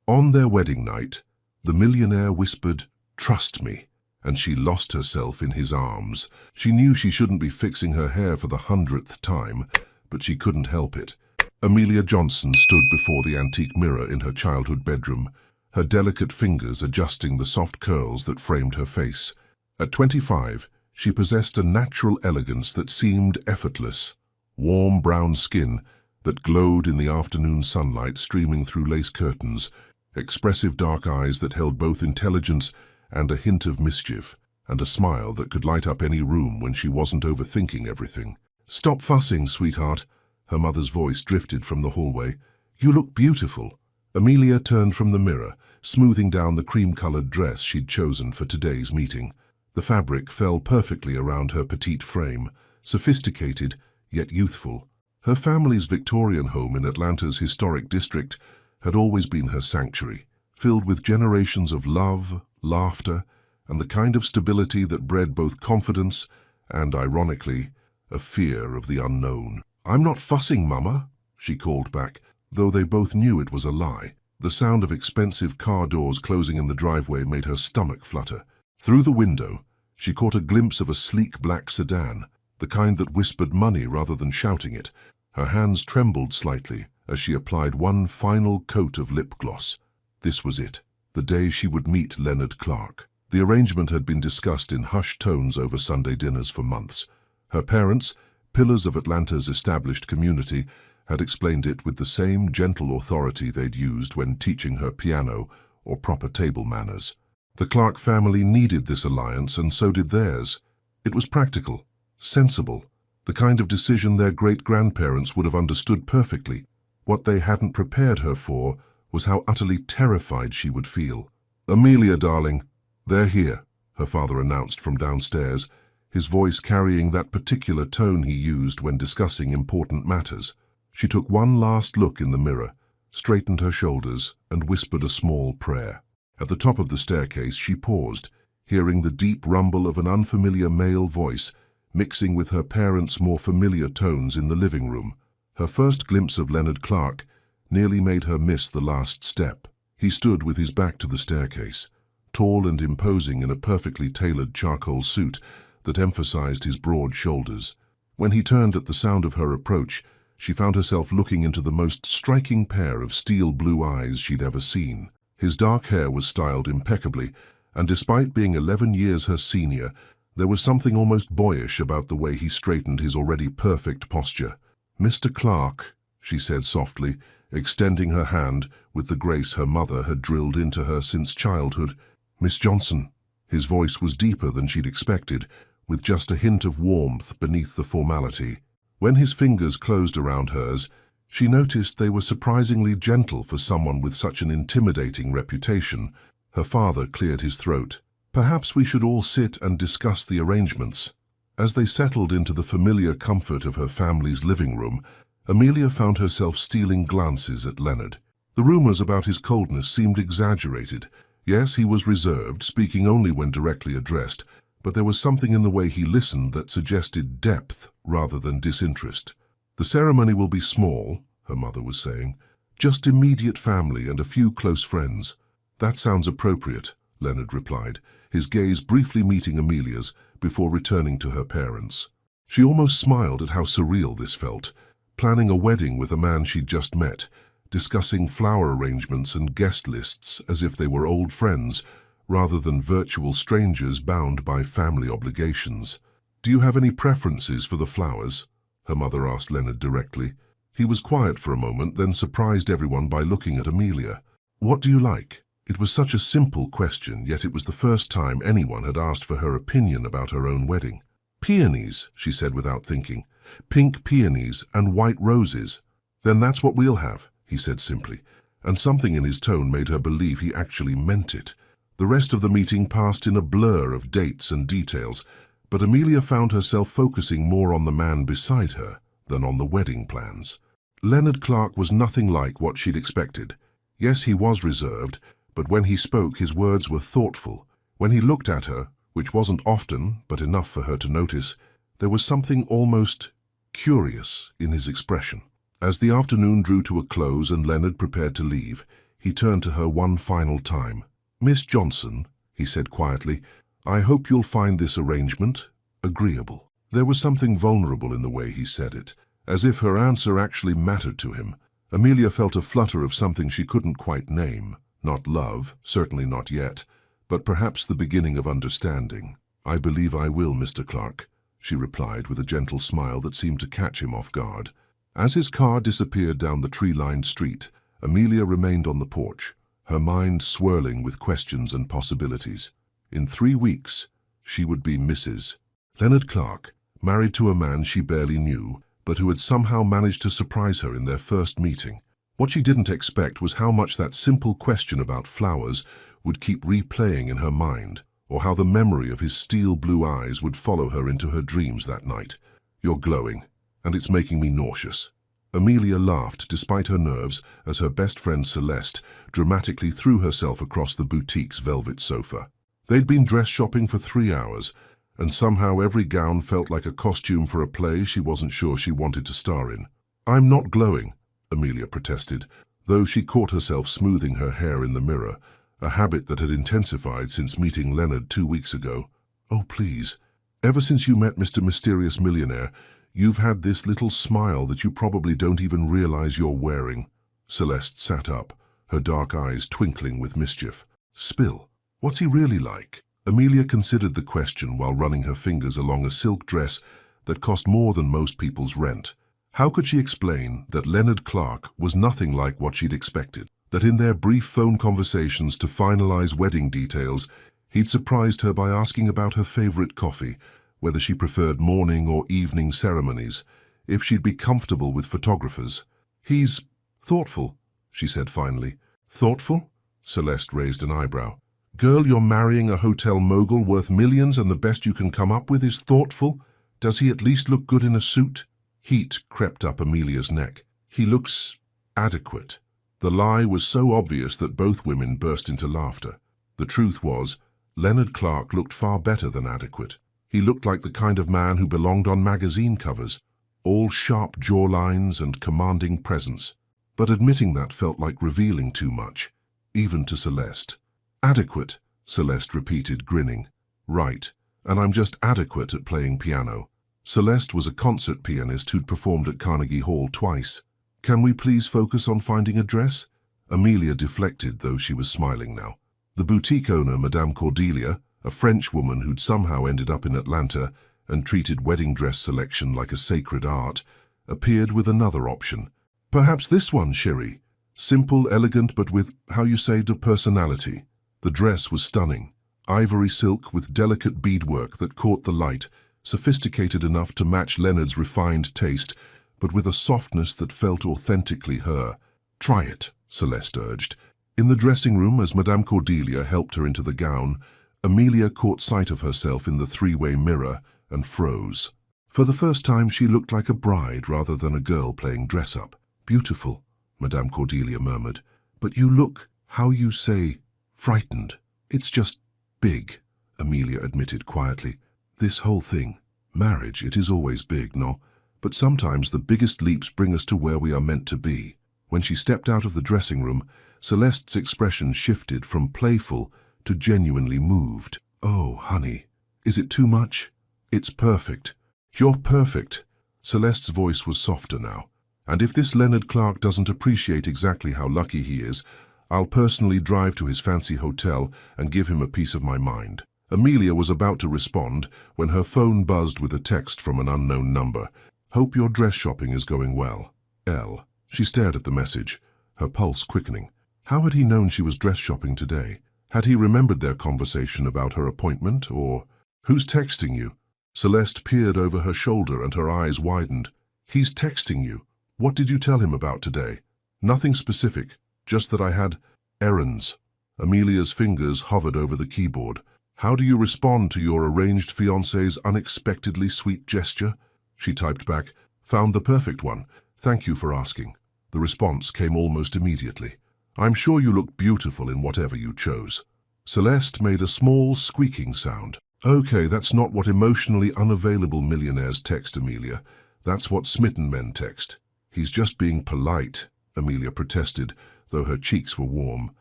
On their wedding night, the millionaire whispered, "Trust me," and she lost herself in his arms. She knew she shouldn't be fixing her hair for the 100th time, but she couldn't help it. Amelia Johnson stood before the antique mirror in her childhood bedroom, her delicate fingers adjusting the soft curls that framed her face. At 25, she possessed a natural elegance that seemed effortless. Warm brown skin that glowed in the afternoon sunlight streaming through lace curtains, expressive dark eyes that held both intelligence and a hint of mischief, and a smile that could light up any room when she wasn't overthinking everything. "Stop fussing, sweetheart," her mother's voice drifted from the hallway. "You look beautiful." Amelia turned from the mirror, smoothing down the cream-colored dress she'd chosen for today's meeting. The fabric fell perfectly around her petite frame, sophisticated yet youthful. Her family's Victorian home in Atlanta's historic district had always been her sanctuary, filled with generations of love, laughter, and the kind of stability that bred both confidence and, ironically, a fear of the unknown. "I'm not fussing, Mama," she called back, though they both knew it was a lie. The sound of expensive car doors closing in the driveway made her stomach flutter. Through the window, she caught a glimpse of a sleek black sedan, the kind that whispered money rather than shouting it. Her hands trembled slightly as she applied one final coat of lip gloss. This was it, the day she would meet Leonard Clark. The arrangement had been discussed in hushed tones over Sunday dinners for months. Her parents, pillars of Atlanta's established community, had explained it with the same gentle authority they'd used when teaching her piano or proper table manners. The Clark family needed this alliance, and so did theirs. It was practical, sensible, the kind of decision their great-grandparents would have understood perfectly. What they hadn't prepared her for was how utterly terrified she would feel. "Amelia, darling, they're here," her father announced from downstairs, his voice carrying that particular tone he used when discussing important matters. She took one last look in the mirror, straightened her shoulders, and whispered a small prayer. At the top of the staircase, she paused, hearing the deep rumble of an unfamiliar male voice mixing with her parents' more familiar tones in the living room. Her first glimpse of Leonard Clark nearly made her miss the last step. He stood with his back to the staircase, tall and imposing in a perfectly tailored charcoal suit that emphasized his broad shoulders. When he turned at the sound of her approach, she found herself looking into the most striking pair of steel blue eyes she'd ever seen. His dark hair was styled impeccably, and despite being 11 years her senior, there was something almost boyish about the way he straightened his already perfect posture. "Mr. Clark," she said softly, extending her hand with the grace her mother had drilled into her since childhood. "Miss Johnson." His voice was deeper than she'd expected, with just a hint of warmth beneath the formality. When his fingers closed around hers, she noticed they were surprisingly gentle for someone with such an intimidating reputation. Her father cleared his throat. "Perhaps we should all sit and discuss the arrangements." As they settled into the familiar comfort of her family's living room, Amelia found herself stealing glances at Leonard. The rumors about his coldness seemed exaggerated. Yes, he was reserved, speaking only when directly addressed, but there was something in the way he listened that suggested depth rather than disinterest. "The ceremony will be small," her mother was saying, "just immediate family and a few close friends." "That sounds appropriate," Leonard replied, his gaze briefly meeting Amelia's before returning to her parents. She almost smiled at how surreal this felt, planning a wedding with a man she'd just met, discussing flower arrangements and guest lists as if they were old friends, rather than virtual strangers bound by family obligations. "Do you have any preferences for the flowers?" her mother asked Leonard directly. He was quiet for a moment, then surprised everyone by looking at Amelia. "What do you like?" It was such a simple question, yet it was the first time anyone had asked for her opinion about her own wedding. "Peonies," she said without thinking. "Pink peonies and white roses." "Then that's what we'll have," he said simply, and something in his tone made her believe he actually meant it. The rest of the meeting passed in a blur of dates and details, but Amelia found herself focusing more on the man beside her than on the wedding plans. Leonard Clark was nothing like what she'd expected. Yes, he was reserved, but when he spoke, his words were thoughtful. When he looked at her, which wasn't often, but enough for her to notice, there was something almost curious in his expression. As the afternoon drew to a close and Leonard prepared to leave, he turned to her one final time. "Miss Johnson," he said quietly, "I hope you'll find this arrangement agreeable." There was something vulnerable in the way he said it, as if her answer actually mattered to him. Amelia felt a flutter of something she couldn't quite name. Not love, certainly not yet, but perhaps the beginning of understanding. "I believe I will, Mr. Clark," she replied with a gentle smile that seemed to catch him off guard. As his car disappeared down the tree-lined street, Amelia remained on the porch, her mind swirling with questions and possibilities. In 3 weeks, she would be Mrs. Leonard Clark, married to a man she barely knew, but who had somehow managed to surprise her in their first meeting. What she didn't expect was how much that simple question about flowers would keep replaying in her mind, or how the memory of his steel blue eyes would follow her into her dreams that night. "You're glowing, and it's making me nauseous." Amelia laughed despite her nerves as her best friend Celeste dramatically threw herself across the boutique's velvet sofa. They'd been dress shopping for 3 hours, and somehow every gown felt like a costume for a play she wasn't sure she wanted to star in. "I'm not glowing," Amelia protested, though she caught herself smoothing her hair in the mirror, a habit that had intensified since meeting Leonard 2 weeks ago. "Oh, please. Ever since you met Mr. Mysterious Millionaire, you've had this little smile that you probably don't even realize you're wearing." Celeste sat up, her dark eyes twinkling with mischief. "Spill. What's he really like?" Amelia considered the question while running her fingers along a silk dress that cost more than most people's rent. How could she explain that Leonard Clark was nothing like what she'd expected? That in their brief phone conversations to finalize wedding details, he'd surprised her by asking about her favorite coffee, whether she preferred morning or evening ceremonies, if she'd be comfortable with photographers. "He's thoughtful," she said finally. "Thoughtful?" Celeste raised an eyebrow. "Girl, you're marrying a hotel mogul worth millions and the best you can come up with is thoughtful? Does he at least look good in a suit?" Heat crept up Amelia's neck. "He looks adequate." The lie was so obvious that both women burst into laughter. The truth was, Leonard Clark looked far better than adequate. He looked like the kind of man who belonged on magazine covers, all sharp jawlines and commanding presence. But admitting that felt like revealing too much, even to Celeste. "Adequate," Celeste repeated, grinning. "Right, and I'm just adequate at playing piano." Celeste was a concert pianist who'd performed at Carnegie Hall twice. "Can we please focus on finding a dress?" Amelia deflected, though she was smiling now. The boutique owner, Madame Cordelia, a French woman who'd somehow ended up in Atlanta and treated wedding dress selection like a sacred art, appeared with another option. "Perhaps this one, chérie. Simple, elegant, but with, how you say, de personality." The dress was stunning. Ivory silk with delicate beadwork that caught the light, sophisticated enough to match Leonard's refined taste, but with a softness that felt authentically her. "Try it," Celeste urged. In the dressing room, as Madame Cordelia helped her into the gown, Amelia caught sight of herself in the three-way mirror and froze. For the first time, she looked like a bride rather than a girl playing dress-up. "Beautiful," Madame Cordelia murmured, "but you look, how you say, frightened." "It's just big," Amelia admitted quietly. "This whole thing, marriage, it is always big, no? But sometimes the biggest leaps bring us to where we are meant to be." When she stepped out of the dressing room, Celeste's expression shifted from playful to genuinely moved. "Oh, honey, is it too much?" "It's perfect." "You're perfect." Celeste's voice was softer now. "And if this Leonard Clark doesn't appreciate exactly how lucky he is, I'll personally drive to his fancy hotel and give him a piece of my mind." Amelia was about to respond when her phone buzzed with a text from an unknown number. "Hope your dress shopping is going well. L." She stared at the message, her pulse quickening. How had he known she was dress shopping today? Had he remembered their conversation about her appointment, or... "Who's texting you?" Celeste peered over her shoulder and her eyes widened. "He's texting you. What did you tell him about today?" "Nothing specific, just that I had errands." Amelia's fingers hovered over the keyboard. "How do you respond to your arranged fiancé's unexpectedly sweet gesture?" She typed back, "Found the perfect one. Thank you for asking." The response came almost immediately. "I'm sure you look beautiful in whatever you chose." Celeste made a small squeaking sound. "Okay, that's not what emotionally unavailable millionaires text, Amelia. That's what smitten men text." "He's just being polite," Amelia protested, though her cheeks were warm.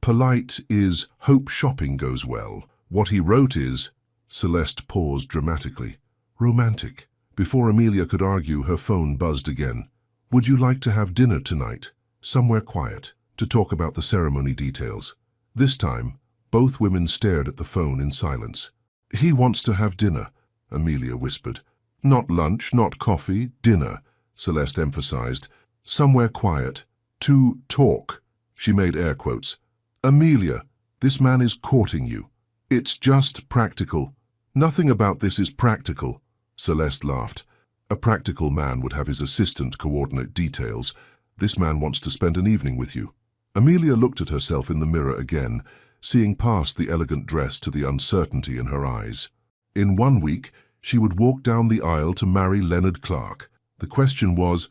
Polite is, hope shopping goes well. What he wrote is, Celeste paused dramatically, romantic. Before Amelia could argue, her phone buzzed again. Would you like to have dinner tonight? Somewhere quiet, to talk about the ceremony details. This time, both women stared at the phone in silence. He wants to have dinner, Amelia whispered. Not lunch, not coffee, dinner, Celeste emphasized. Somewhere quiet. To talk. She made air quotes. Amelia, this man is courting you. It's just practical. Nothing about this is practical, Celeste laughed. A practical man would have his assistant coordinate details. This man wants to spend an evening with you. Amelia looked at herself in the mirror again, seeing past the elegant dress to the uncertainty in her eyes. In 1 week, she would walk down the aisle to marry Leonard Clark. The question was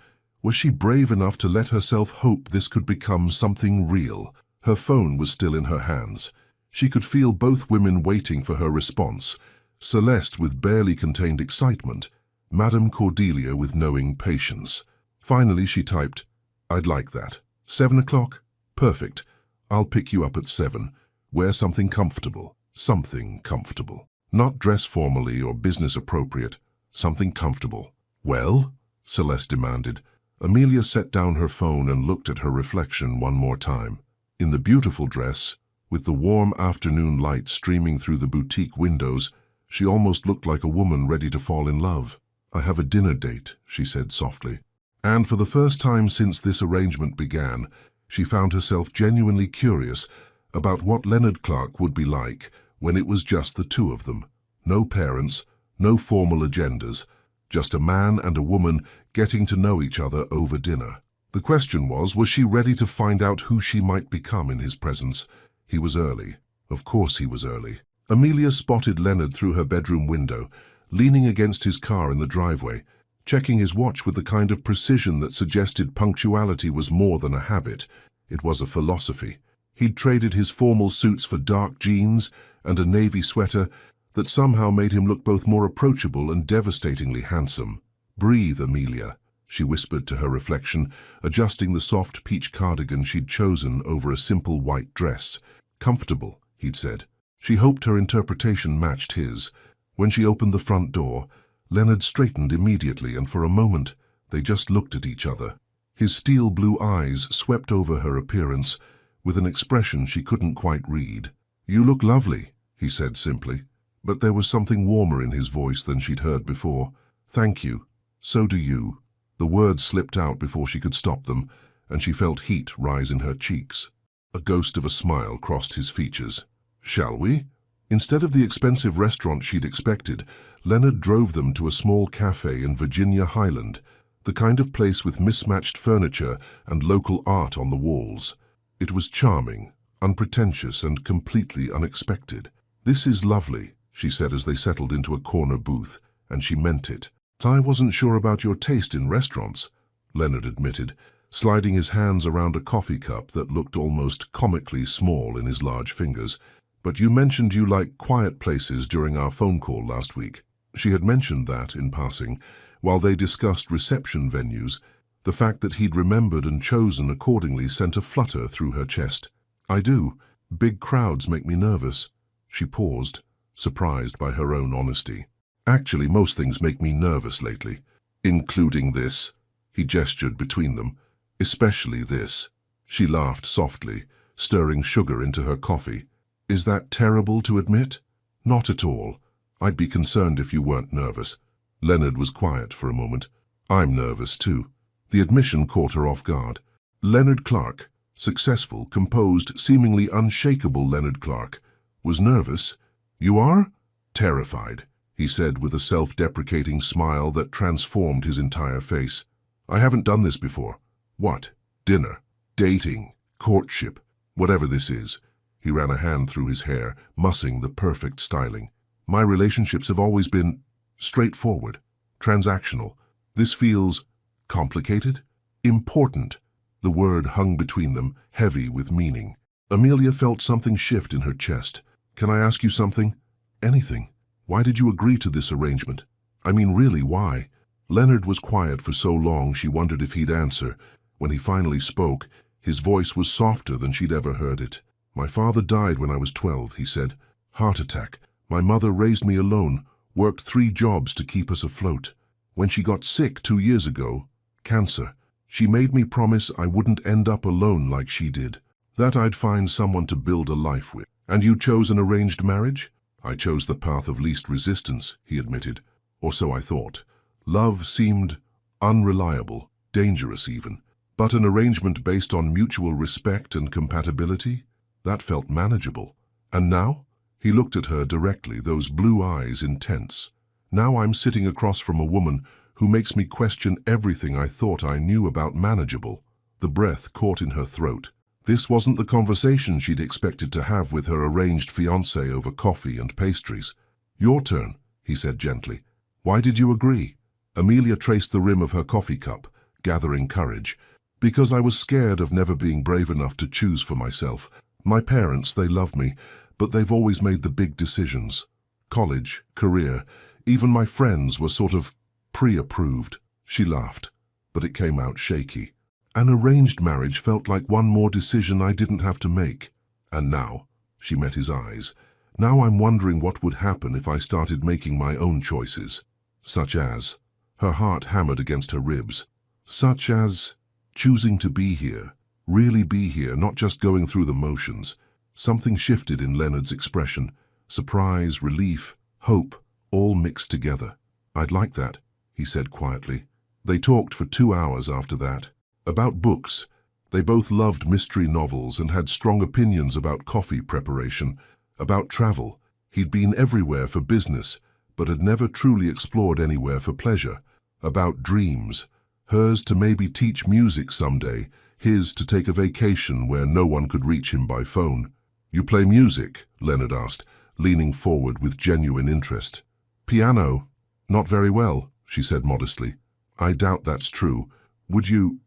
she brave enough to let herself hope this could become something real? Her phone was still in her hands. She could feel both women waiting for her response. Celeste with barely contained excitement, Madame Cordelia with knowing patience. Finally she typed, I'd like that. 7 o'clock? Perfect. I'll pick you up at 7. Wear something comfortable. Something comfortable. Not dress formally or business appropriate. Something comfortable. Well? Celeste demanded. Amelia set down her phone and looked at her reflection one more time. In the beautiful dress, with the warm afternoon light streaming through the boutique windows, she almost looked like a woman ready to fall in love. I have a dinner date, she said softly. And for the first time since this arrangement began, she found herself genuinely curious about what Leonard Clark would be like when it was just the two of them. No parents, no formal agendas, just a man and a woman getting to know each other over dinner. The question was she ready to find out who she might become in his presence? He was early. Of course he was early. Amelia spotted Leonard through her bedroom window, leaning against his car in the driveway, checking his watch with the kind of precision that suggested punctuality was more than a habit. It was a philosophy. He'd traded his formal suits for dark jeans and a navy sweater that somehow made him look both more approachable and devastatingly handsome. Breathe, Amelia, she whispered to her reflection, adjusting the soft peach cardigan she'd chosen over a simple white dress. Comfortable, he'd said. She hoped her interpretation matched his. When she opened the front door, Leonard straightened immediately, and for a moment they just looked at each other. His steel blue eyes swept over her appearance with an expression she couldn't quite read. You look lovely, he said simply, but there was something warmer in his voice than she'd heard before. Thank you. So do you. The words slipped out before she could stop them, and she felt heat rise in her cheeks. A ghost of a smile crossed his features. Shall we? Instead of the expensive restaurant she'd expected, Leonard drove them to a small cafe in Virginia Highland, the kind of place with mismatched furniture and local art on the walls. It was charming, unpretentious, and completely unexpected. This is lovely, she said as they settled into a corner booth, and she meant it. I wasn't sure about your taste in restaurants, Leonard admitted, sliding his hands around a coffee cup that looked almost comically small in his large fingers. But you mentioned you like quiet places during our phone call last week. She had mentioned that, in passing, while they discussed reception venues. The fact that he'd remembered and chosen accordingly sent a flutter through her chest. I do. Big crowds make me nervous. She paused, surprised by her own honesty. Actually, most things make me nervous lately. Including this. He gestured between them. Especially this. She laughed softly, stirring sugar into her coffee. Is that terrible to admit? Not at all. I'd be concerned if you weren't nervous. Leonard was quiet for a moment. I'm nervous too. The admission caught her off guard. Leonard Clark, successful, composed, seemingly unshakable Leonard Clark, was nervous. You are? Terrified, he said with a self-deprecating smile that transformed his entire face. I haven't done this before. What? Dinner, dating, courtship, whatever this is. He ran a hand through his hair, mussing the perfect styling. My relationships have always been straightforward, transactional. This feels complicated? Important. The word hung between them, heavy with meaning. Amelia felt something shift in her chest. Can I ask you something? Anything. Why did you agree to this arrangement? I mean, really, why? Leonard was quiet for so long she wondered if he'd answer. When he finally spoke, His voice was softer than she'd ever heard it. "My father died when I was 12, he said. "Heart attack. My mother raised me alone, worked 3 jobs to keep us afloat. When she got sick 2 years ago, cancer, she made me promise I wouldn't end up alone like she did, that I'd find someone to build a life with." "And you chose an arranged marriage?" "I chose the path of least resistance," he admitted. "Or so I thought. Love seemed unreliable, dangerous even. But an arrangement based on mutual respect and compatibility? That felt manageable. And now?" He looked at her directly, those blue eyes intense. "Now I'm sitting across from a woman who makes me question everything I thought I knew about manageable." The breath caught in her throat. This wasn't the conversation she'd expected to have with her arranged fiancé over coffee and pastries. "Your turn," he said gently. "Why did you agree?" Amelia traced the rim of her coffee cup, gathering courage. "Because I was scared of never being brave enough to choose for myself. My parents, they love me, but they've always made the big decisions. College, career, even my friends were sort of pre-approved." She laughed, but it came out shaky. "An arranged marriage felt like one more decision I didn't have to make. And now," she met his eyes, "now I'm wondering what would happen if I started making my own choices." "Such as?" Her heart hammered against her ribs. "Such as choosing to be here, really be here, not just going through the motions." Something shifted in Leonard's expression. Surprise, relief, hope, all mixed together. "I'd like that," he said quietly. They talked for 2 hours after that. About books. They both loved mystery novels and had strong opinions about coffee preparation. About travel. He'd been everywhere for business, but had never truly explored anywhere for pleasure. About dreams. Hers to maybe teach music someday, his to take a vacation where no one could reach him by phone. "You play music?" Leonard asked, leaning forward with genuine interest. "Piano? Not very well," she said modestly. "I doubt that's true. Would you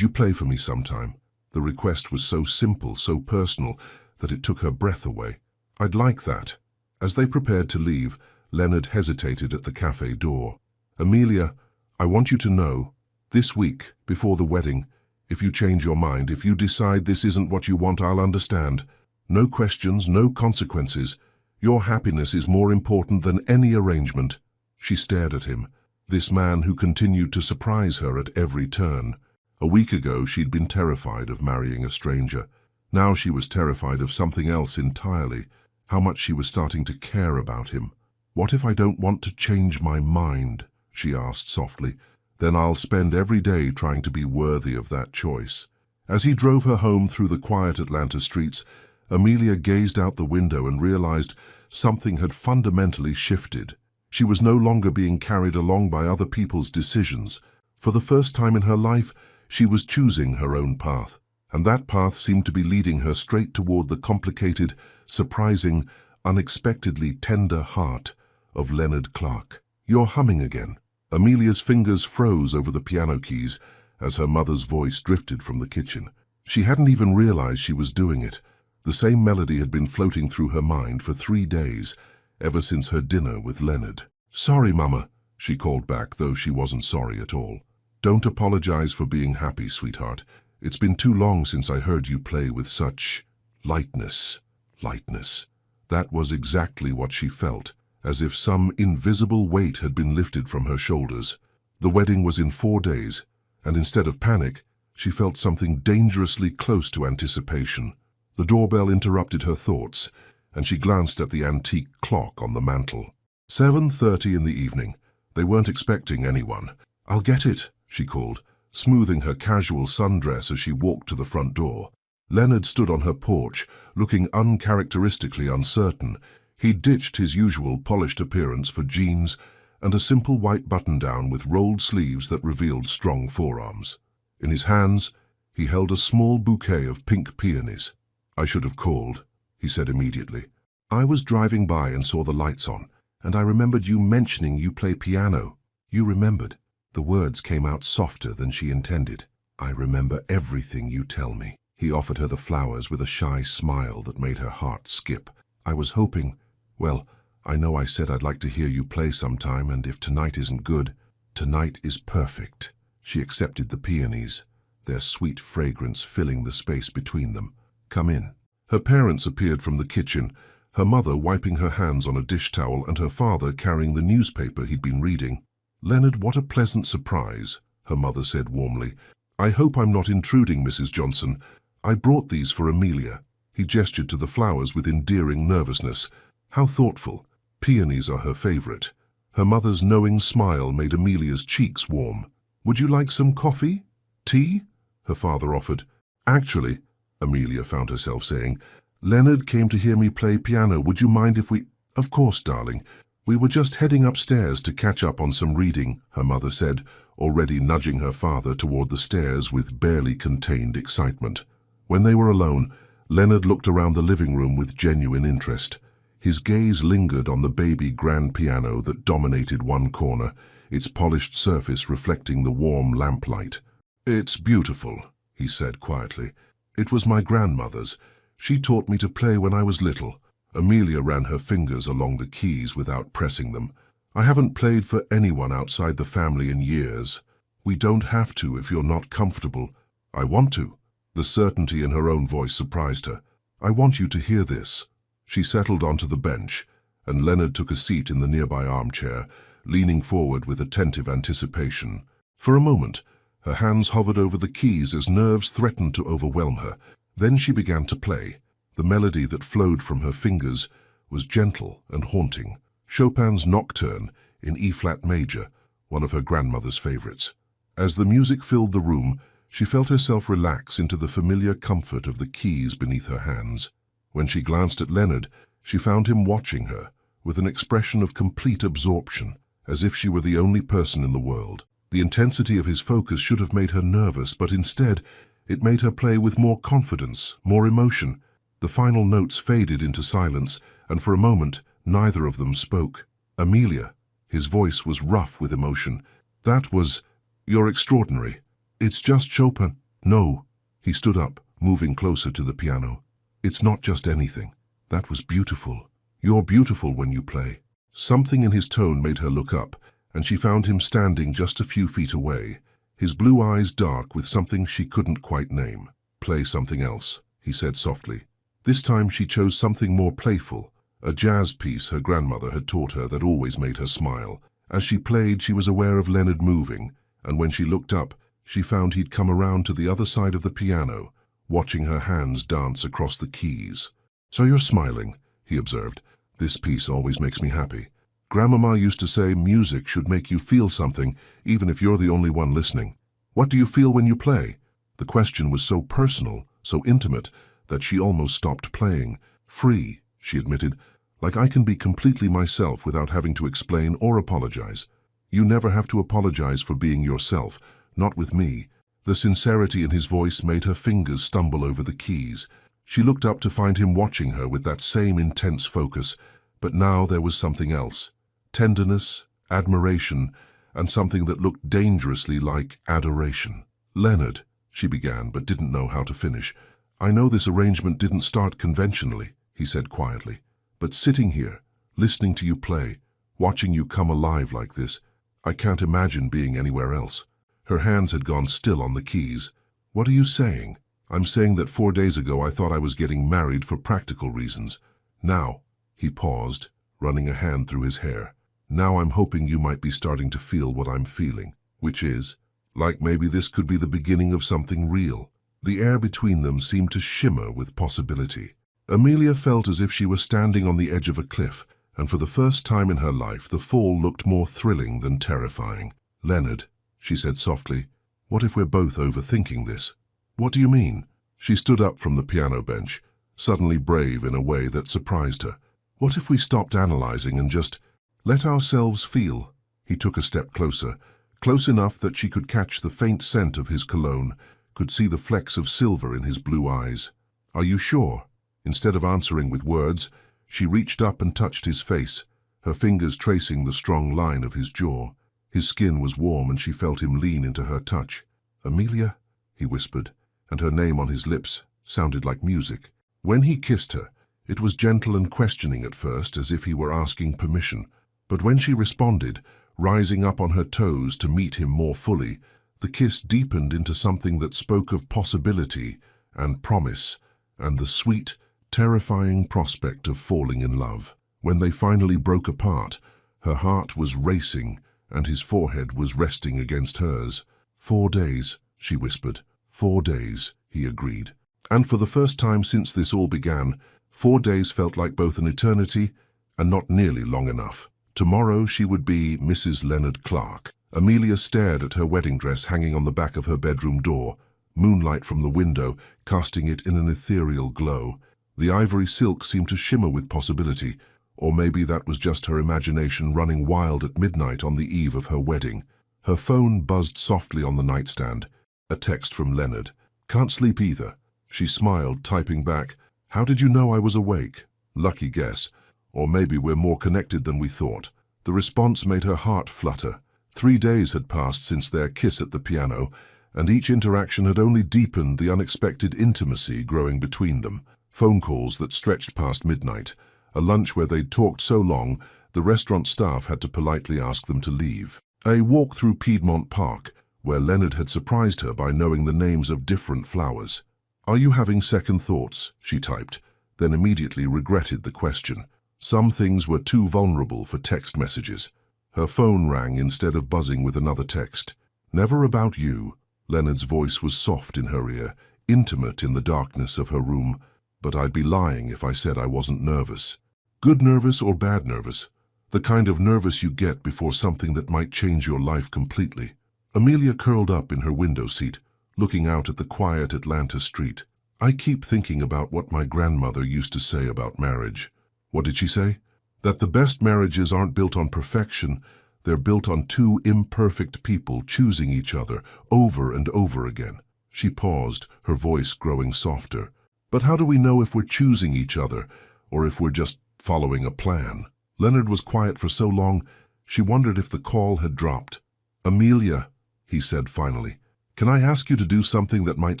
play for me sometime?" The request was so simple, so personal, that it took her breath away. "I'd like that." As they prepared to leave, Leonard hesitated at the cafe door. "Amelia, I want you to know, this week, before the wedding, if you change your mind, if you decide this isn't what you want, I'll understand. No questions, no consequences. Your happiness is more important than any arrangement." She stared at him, this man who continued to surprise her at every turn. A week ago, she'd been terrified of marrying a stranger. Now she was terrified of something else entirely, how much she was starting to care about him. "What if I don't want to change my mind?" she asked softly. "Then I'll spend every day trying to be worthy of that choice." As he drove her home through the quiet Atlanta streets, Amelia gazed out the window and realized something had fundamentally shifted. She was no longer being carried along by other people's decisions. For the first time in her life, she was choosing her own path, and that path seemed to be leading her straight toward the complicated, surprising, unexpectedly tender heart of Leonard Clark. "You're humming again." Amelia's fingers froze over the piano keys as her mother's voice drifted from the kitchen. She hadn't even realized she was doing it. The same melody had been floating through her mind for 3 days, ever since her dinner with Leonard. "Sorry, Mama," she called back, though she wasn't sorry at all. "Don't apologize for being happy, sweetheart. It's been too long since I heard you play with such lightness." Lightness. That was exactly what she felt, as if some invisible weight had been lifted from her shoulders. The wedding was in 4 days, and instead of panic, she felt something dangerously close to anticipation. The doorbell interrupted her thoughts, and she glanced at the antique clock on the mantel. 7:30 in the evening. They weren't expecting anyone. "I'll get it," she called, smoothing her casual sundress as she walked to the front door. Leonard stood on her porch, looking uncharacteristically uncertain. He'd ditched his usual polished appearance for jeans and a simple white button-down with rolled sleeves that revealed strong forearms. In his hands, he held a small bouquet of pink peonies. "I should have called," he said immediately. "I was driving by and saw the lights on, and I remembered you mentioning you play piano." "You remembered?" The words came out softer than she intended. "I remember everything you tell me." He offered her the flowers with a shy smile that made her heart skip. "I was hoping, well, I know I said I'd like to hear you play sometime, and if tonight isn't good..." "Tonight is perfect." She accepted the peonies. their sweet fragrance filling the space between them. "Come in." Her parents appeared from the kitchen, her mother wiping her hands on a dish towel and her father carrying the newspaper he'd been reading. "Leonard, what a pleasant surprise," her mother said warmly. "I hope I'm not intruding, Mrs. Johnson. I brought these for Amelia." He gestured to the flowers with endearing nervousness. "How thoughtful. Peonies are her favorite." Her mother's knowing smile made Amelia's cheeks warm. "Would you like some coffee? Tea?" her father offered. "Actually," Amelia found herself saying, "Leonard came to hear me play piano. Would you mind if we—" "Of course, darling. We were just heading upstairs to catch up on some reading," her mother said, already nudging her father toward the stairs with barely contained excitement. When they were alone, Leonard looked around the living room with genuine interest. His gaze lingered on the baby grand piano that dominated one corner, its polished surface reflecting the warm lamplight. "It's beautiful," he said quietly. "It was my grandmother's. She taught me to play when I was little." Amelia ran her fingers along the keys without pressing them. "I haven't played for anyone outside the family in years." "We don't have to if you're not comfortable." "I want to." The certainty in her own voice surprised her. "I want you to hear this." She settled onto the bench, and Leonard took a seat in the nearby armchair, leaning forward with attentive anticipation. For a moment, her hands hovered over the keys as nerves threatened to overwhelm her. Then she began to play. The melody that flowed from her fingers was gentle and haunting. Chopin's Nocturne in E-flat major, one of her grandmother's favorites. As the music filled the room, she felt herself relax into the familiar comfort of the keys beneath her hands. When she glanced at Leonard, she found him watching her, with an expression of complete absorption, as if she were the only person in the world. The intensity of his focus should have made her nervous, but instead, it made her play with more confidence, more emotion. The final notes faded into silence, and for a moment, neither of them spoke. "Amelia," his voice was rough with emotion. "That was... you're extraordinary. It's just Chopin." "No." He stood up, moving closer to the piano. "It's not just anything. That was beautiful. You're beautiful when you play." Something in his tone made her look up, and she found him standing just a few feet away, his blue eyes dark with something she couldn't quite name. "Play something else," he said softly. This time she chose something more playful, a jazz piece her grandmother had taught her that always made her smile. As she played, she was aware of Leonard moving, and when she looked up, she found he'd come around to the other side of the piano, watching her hands dance across the keys. "So you're smiling," he observed. "This piece always makes me happy. Grandmama used to say music should make you feel something, even if you're the only one listening. What do you feel when you play?" The question was so personal, so intimate, that she almost stopped playing. "Free," she admitted, "like I can be completely myself without having to explain or apologize." "You never have to apologize for being yourself, not with me." The sincerity in his voice made her fingers stumble over the keys. She looked up to find him watching her with that same intense focus, but now there was something else. Tenderness, admiration, and something that looked dangerously like adoration. "Leonard," she began, but didn't know how to finish. "I know this arrangement didn't start conventionally," he said quietly, "but sitting here, listening to you play, watching you come alive like this, I can't imagine being anywhere else." Her hands had gone still on the keys. "What are you saying?" "I'm saying that 4 days ago I thought I was getting married for practical reasons. Now," he paused, running a hand through his hair, "now I'm hoping you might be starting to feel what I'm feeling, which is, like maybe this could be the beginning of something real." The air between them seemed to shimmer with possibility. Amelia felt as if she were standing on the edge of a cliff, and for the first time in her life the fall looked more thrilling than terrifying. "Leonard," she said softly, "what if we're both overthinking this?" "What do you mean?" She stood up from the piano bench, suddenly brave in a way that surprised her. "What if we stopped analyzing and just let ourselves feel?" He took a step closer, close enough that she could catch the faint scent of his cologne, could see the flecks of silver in his blue eyes. "Are you sure?" Instead of answering with words, she reached up and touched his face, her fingers tracing the strong line of his jaw. His skin was warm and she felt him lean into her touch. "Amelia," he whispered, and her name on his lips sounded like music. When he kissed her, it was gentle and questioning at first, as if he were asking permission. But when she responded, rising up on her toes to meet him more fully, The kiss deepened into something that spoke of possibility and promise, and the sweet, terrifying prospect of falling in love. When they finally broke apart, her heart was racing, and his forehead was resting against hers. 4 days, she whispered. 4 days, he agreed. And for the first time since this all began, 4 days felt like both an eternity and not nearly long enough. Tomorrow she would be Mrs. Leonard Clark. Amelia stared at her wedding dress hanging on the back of her bedroom door, moonlight from the window casting it in an ethereal glow. The ivory silk seemed to shimmer with possibility, or maybe that was just her imagination running wild at midnight on the eve of her wedding. Her phone buzzed softly on the nightstand. A text from Leonard. "Can't sleep either." She smiled, typing back, "How did you know I was awake?" Lucky guess. Or maybe we're more connected than we thought. The response made her heart flutter. 3 days had passed since their kiss at the piano, and each interaction had only deepened the unexpected intimacy growing between them. Phone calls that stretched past midnight, a lunch where they'd talked so long the restaurant staff had to politely ask them to leave. A walk through Piedmont Park, where Leonard had surprised her by knowing the names of different flowers. "Are you having second thoughts?" she typed, then immediately regretted the question. Some things were too vulnerable for text messages. Her phone rang instead of buzzing with another text. "Never about you." Leonard's voice was soft in her ear, intimate in the darkness of her room, but I'd be lying if I said I wasn't nervous. Good nervous or bad nervous? The kind of nervous you get before something that might change your life completely. Amelia curled up in her window seat, looking out at the quiet Atlanta street. "I keep thinking about what my grandmother used to say about marriage." What did she say? That the best marriages aren't built on perfection, they're built on two imperfect people choosing each other over and over again. She paused, her voice growing softer. But how do we know if we're choosing each other, or if we're just following a plan? Leonard was quiet for so long, she wondered if the call had dropped. "Amelia," he said finally, "can I ask you to do something that might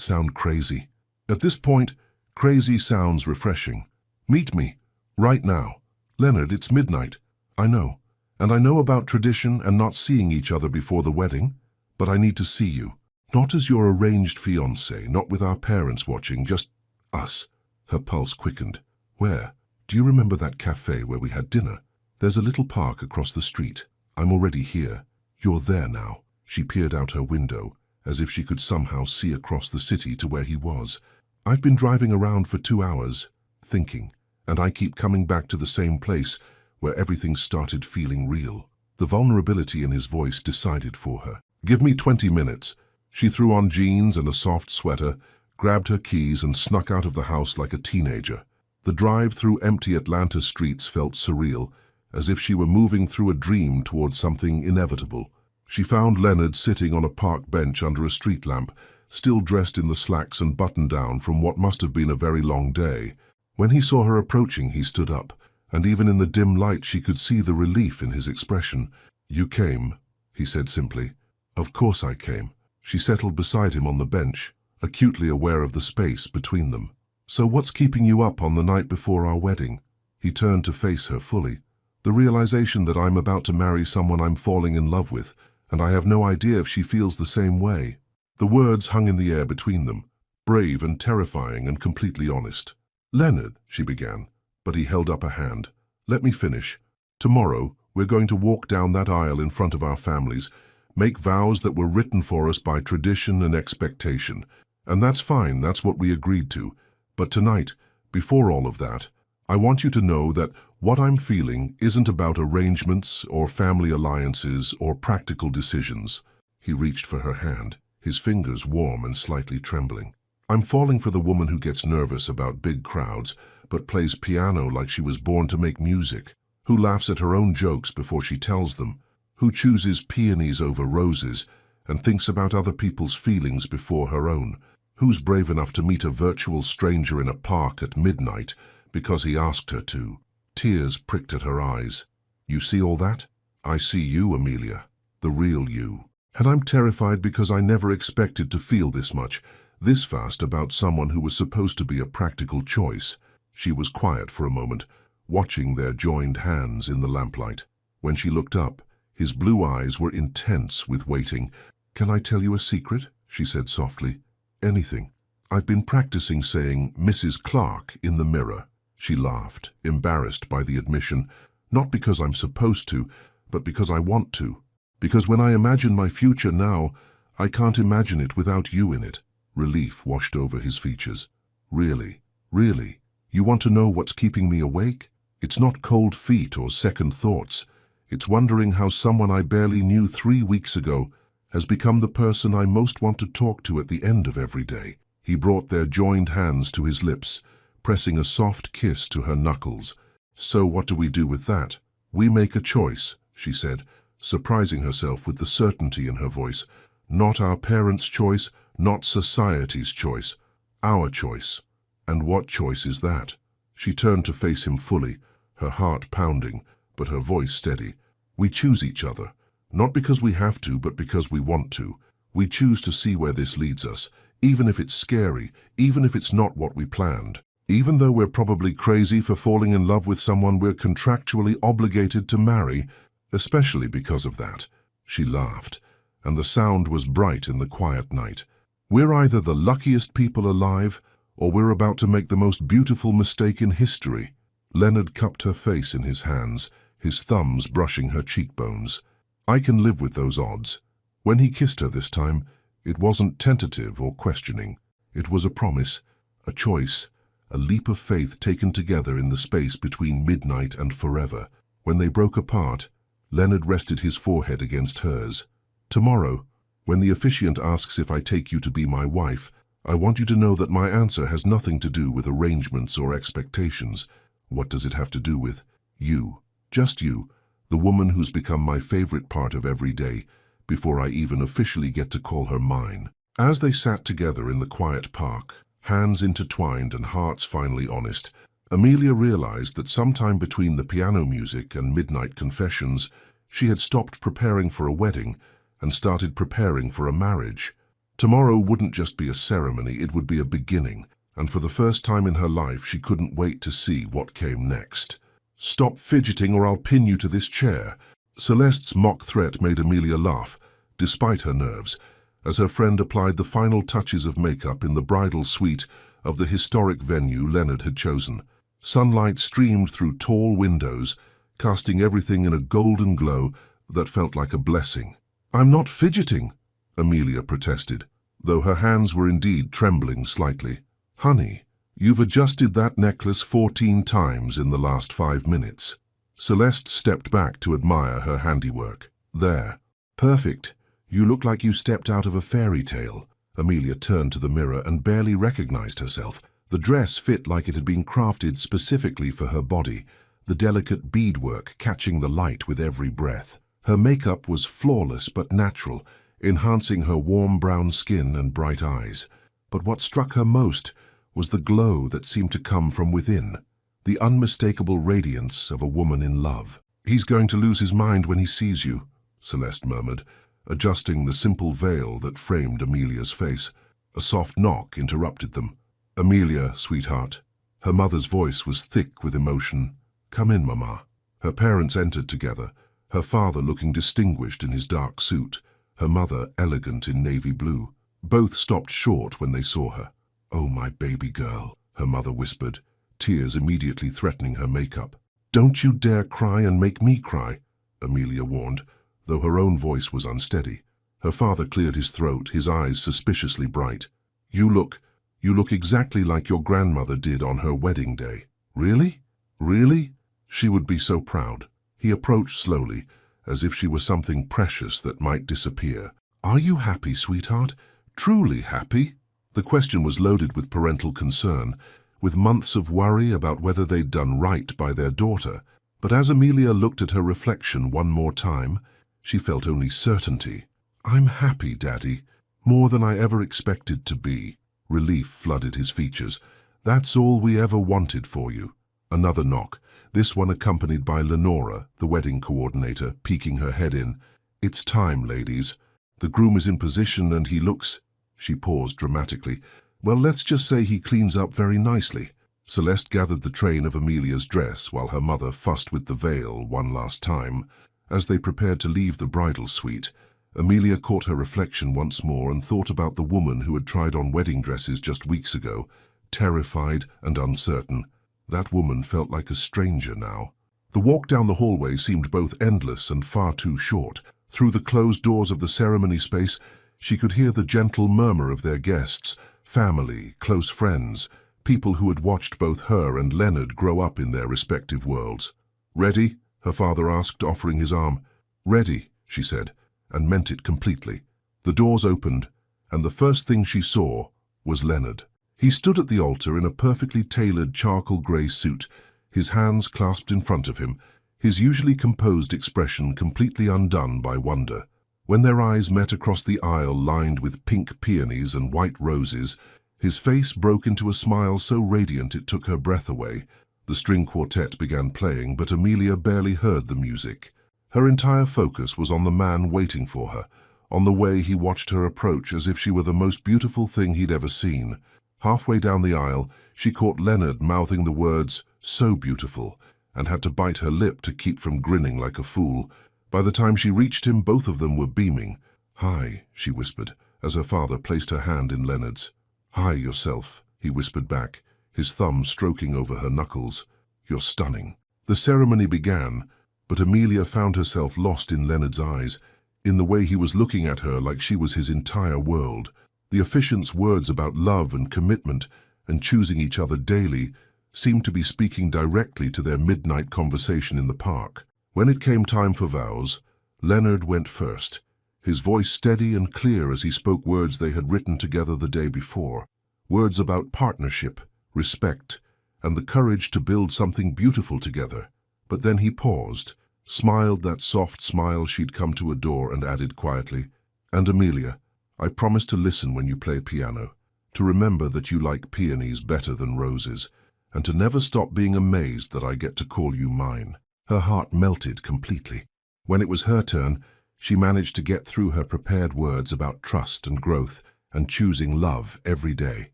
sound crazy?" At this point, crazy sounds refreshing. "Meet me, right now." "Leonard, it's midnight." "I know. And I know about tradition and not seeing each other before the wedding, but I need to see you. Not as your arranged fiancé, not with our parents watching, just us." Her pulse quickened. "Where? Do you remember that cafe where we had dinner? There's a little park across the street. I'm already here. You're there now." She peered out her window, as if she could somehow see across the city to where he was. "I've been driving around for 2 hours, thinking, and I keep coming back to the same place where everything started feeling real." The vulnerability in his voice decided for her. "Give me 20 minutes. She threw on jeans and a soft sweater, grabbed her keys and snuck out of the house like a teenager. The drive through empty Atlanta streets felt surreal, as if she were moving through a dream towards something inevitable. She found Leonard sitting on a park bench under a street lamp, still dressed in the slacks and button-down from what must have been a very long day. When he saw her approaching, he stood up, and even in the dim light she could see the relief in his expression. "You came," he said simply. "Of course I came." She settled beside him on the bench, acutely aware of the space between them. "So what's keeping you up on the night before our wedding?" He turned to face her fully. "The realization that I'm about to marry someone I'm falling in love with, and I have no idea if she feels the same way." The words hung in the air between them, brave and terrifying and completely honest. "Leonard," she began, but he held up a hand. "Let me finish. Tomorrow, we're going to walk down that aisle in front of our families, make vows that were written for us by tradition and expectation. And that's fine, that's what we agreed to. But tonight, before all of that, I want you to know that what I'm feeling isn't about arrangements or family alliances or practical decisions." He reached for her hand, his fingers warm and slightly trembling. "I'm falling for the woman who gets nervous about big crowds, but plays piano like she was born to make music, who laughs at her own jokes before she tells them, who chooses peonies over roses and thinks about other people's feelings before her own, who's brave enough to meet a virtual stranger in a park at midnight because he asked her to." Tears pricked at her eyes. "You see all that? I see you, Amelia, the real you. And I'm terrified because I never expected to feel this much, this fast about someone who was supposed to be a practical choice." She was quiet for a moment, watching their joined hands in the lamplight. When she looked up, his blue eyes were intense with waiting, "Can I tell you a secret?" she said softly. "Anything. I've been practicing saying Mrs. Clark in the mirror." She laughed, embarrassed by the admission, "Not because I'm supposed to, but because I want to. Because when I imagine my future now, I can't imagine it without you in it." Relief washed over his features. "Really? Really? You want to know what's keeping me awake? It's not cold feet or second thoughts. It's wondering how someone I barely knew 3 weeks ago has become the person I most want to talk to at the end of every day." He brought their joined hands to his lips, pressing a soft kiss to her knuckles. "So what do we do with that?" "We make a choice," she said, surprising herself with the certainty in her voice. "Not our parents' choice, not society's choice. Our choice." "And what choice is that?" She turned to face him fully, her heart pounding, but her voice steady. "We choose each other, not because we have to, but because we want to. We choose to see where this leads us, even if it's scary, even if it's not what we planned. Even though we're probably crazy for falling in love with someone we're contractually obligated to marry, especially because of that." She laughed, and the sound was bright in the quiet night. "We're either the luckiest people alive, or we're about to make the most beautiful mistake in history." Leonard cupped her face in his hands, his thumbs brushing her cheekbones. "I can live with those odds." When he kissed her this time, it wasn't tentative or questioning. It was a promise, a choice, a leap of faith taken together in the space between midnight and forever. When they broke apart, Leonard rested his forehead against hers. "Tomorrow, when the officiant asks if I take you to be my wife, I want you to know that my answer has nothing to do with arrangements or expectations. What does it have to do with? You, just you, the woman who's become my favorite part of every day, before I even officially get to call her mine." As they sat together in the quiet park, hands intertwined and hearts finally honest, Amelia realized that sometime between the piano music and midnight confessions, she had stopped preparing for a wedding and started preparing for a marriage. Tomorrow wouldn't just be a ceremony, it would be a beginning, and for the first time in her life she couldn't wait to see what came next. "Stop fidgeting or I'll pin you to this chair." Celeste's mock threat made Amelia laugh, despite her nerves, as her friend applied the final touches of makeup in the bridal suite of the historic venue Leonard had chosen. Sunlight streamed through tall windows, casting everything in a golden glow that felt like a blessing. "I'm not fidgeting," Amelia protested, though her hands were indeed trembling slightly. "Honey, you've adjusted that necklace 14 times in the last 5 minutes." Celeste stepped back to admire her handiwork. "There. Perfect. You look like you stepped out of a fairy tale." Amelia turned to the mirror and barely recognized herself. The dress fit like it had been crafted specifically for her body, the delicate beadwork catching the light with every breath. Her makeup was flawless but natural, enhancing her warm brown skin and bright eyes. But what struck her most was the glow that seemed to come from within, the unmistakable radiance of a woman in love. "He's going to lose his mind when he sees you," Celeste murmured, adjusting the simple veil that framed Amelia's face. A soft knock interrupted them. "Amelia, sweetheart." Her mother's voice was thick with emotion. "Come in, Mama." Her parents entered together, her father looking distinguished in his dark suit, her mother elegant in navy blue. Both stopped short when they saw her. "Oh, my baby girl," her mother whispered, tears immediately threatening her makeup. "Don't you dare cry and make me cry," Amelia warned, though her own voice was unsteady. Her father cleared his throat, his eyes suspiciously bright. You look exactly like your grandmother did on her wedding day." "Really? Really?" She would be so proud. He approached slowly, as if she were something precious that might disappear. "Are you happy, sweetheart? Truly happy?" The question was loaded with parental concern, with months of worry about whether they'd done right by their daughter. But as Amelia looked at her reflection one more time, she felt only certainty. "I'm happy, Daddy, more than I ever expected to be." Relief flooded his features. "That's all we ever wanted for you." Another knock, this one accompanied by Lenora, the wedding coordinator, peeking her head in. "It's time, ladies. The groom is in position and he looks—" She paused dramatically. "Well, let's just say he cleans up very nicely." Celeste gathered the train of Amelia's dress while her mother fussed with the veil one last time. As they prepared to leave the bridal suite, Amelia caught her reflection once more and thought about the woman who had tried on wedding dresses just weeks ago, terrified and uncertain. That woman felt like a stranger now. The walk down the hallway seemed both endless and far too short. Through the closed doors of the ceremony space, she could hear the gentle murmur of their guests, family, close friends, people who had watched both her and Leonard grow up in their respective worlds. "Ready?" her father asked, offering his arm. "Ready," she said, and meant it completely. The doors opened, and the first thing she saw was Leonard. He stood at the altar in a perfectly tailored charcoal grey suit, his hands clasped in front of him, his usually composed expression completely undone by wonder. When their eyes met across the aisle lined with pink peonies and white roses, his face broke into a smile so radiant it took her breath away. The string quartet began playing, but Amelia barely heard the music. Her entire focus was on the man waiting for her, on the way he watched her approach as if she were the most beautiful thing he'd ever seen. Halfway down the aisle, she caught Leonard mouthing the words, "so beautiful," and had to bite her lip to keep from grinning like a fool. By the time she reached him, both of them were beaming. "Hi," she whispered, as her father placed her hand in Leonard's. "Hi yourself," he whispered back, his thumb stroking over her knuckles. "You're stunning." The ceremony began, but Amelia found herself lost in Leonard's eyes, in the way he was looking at her like she was his entire world. The officiant's words about love and commitment and choosing each other daily seemed to be speaking directly to their midnight conversation in the park. When it came time for vows, Leonard went first, his voice steady and clear as he spoke words they had written together the day before, words about partnership, respect, and the courage to build something beautiful together. But then he paused, smiled that soft smile she'd come to adore, and added quietly, "And Amelia, I promise to listen when you play piano, to remember that you like peonies better than roses, and to never stop being amazed that I get to call you mine." Her heart melted completely. When it was her turn, she managed to get through her prepared words about trust and growth and choosing love every day.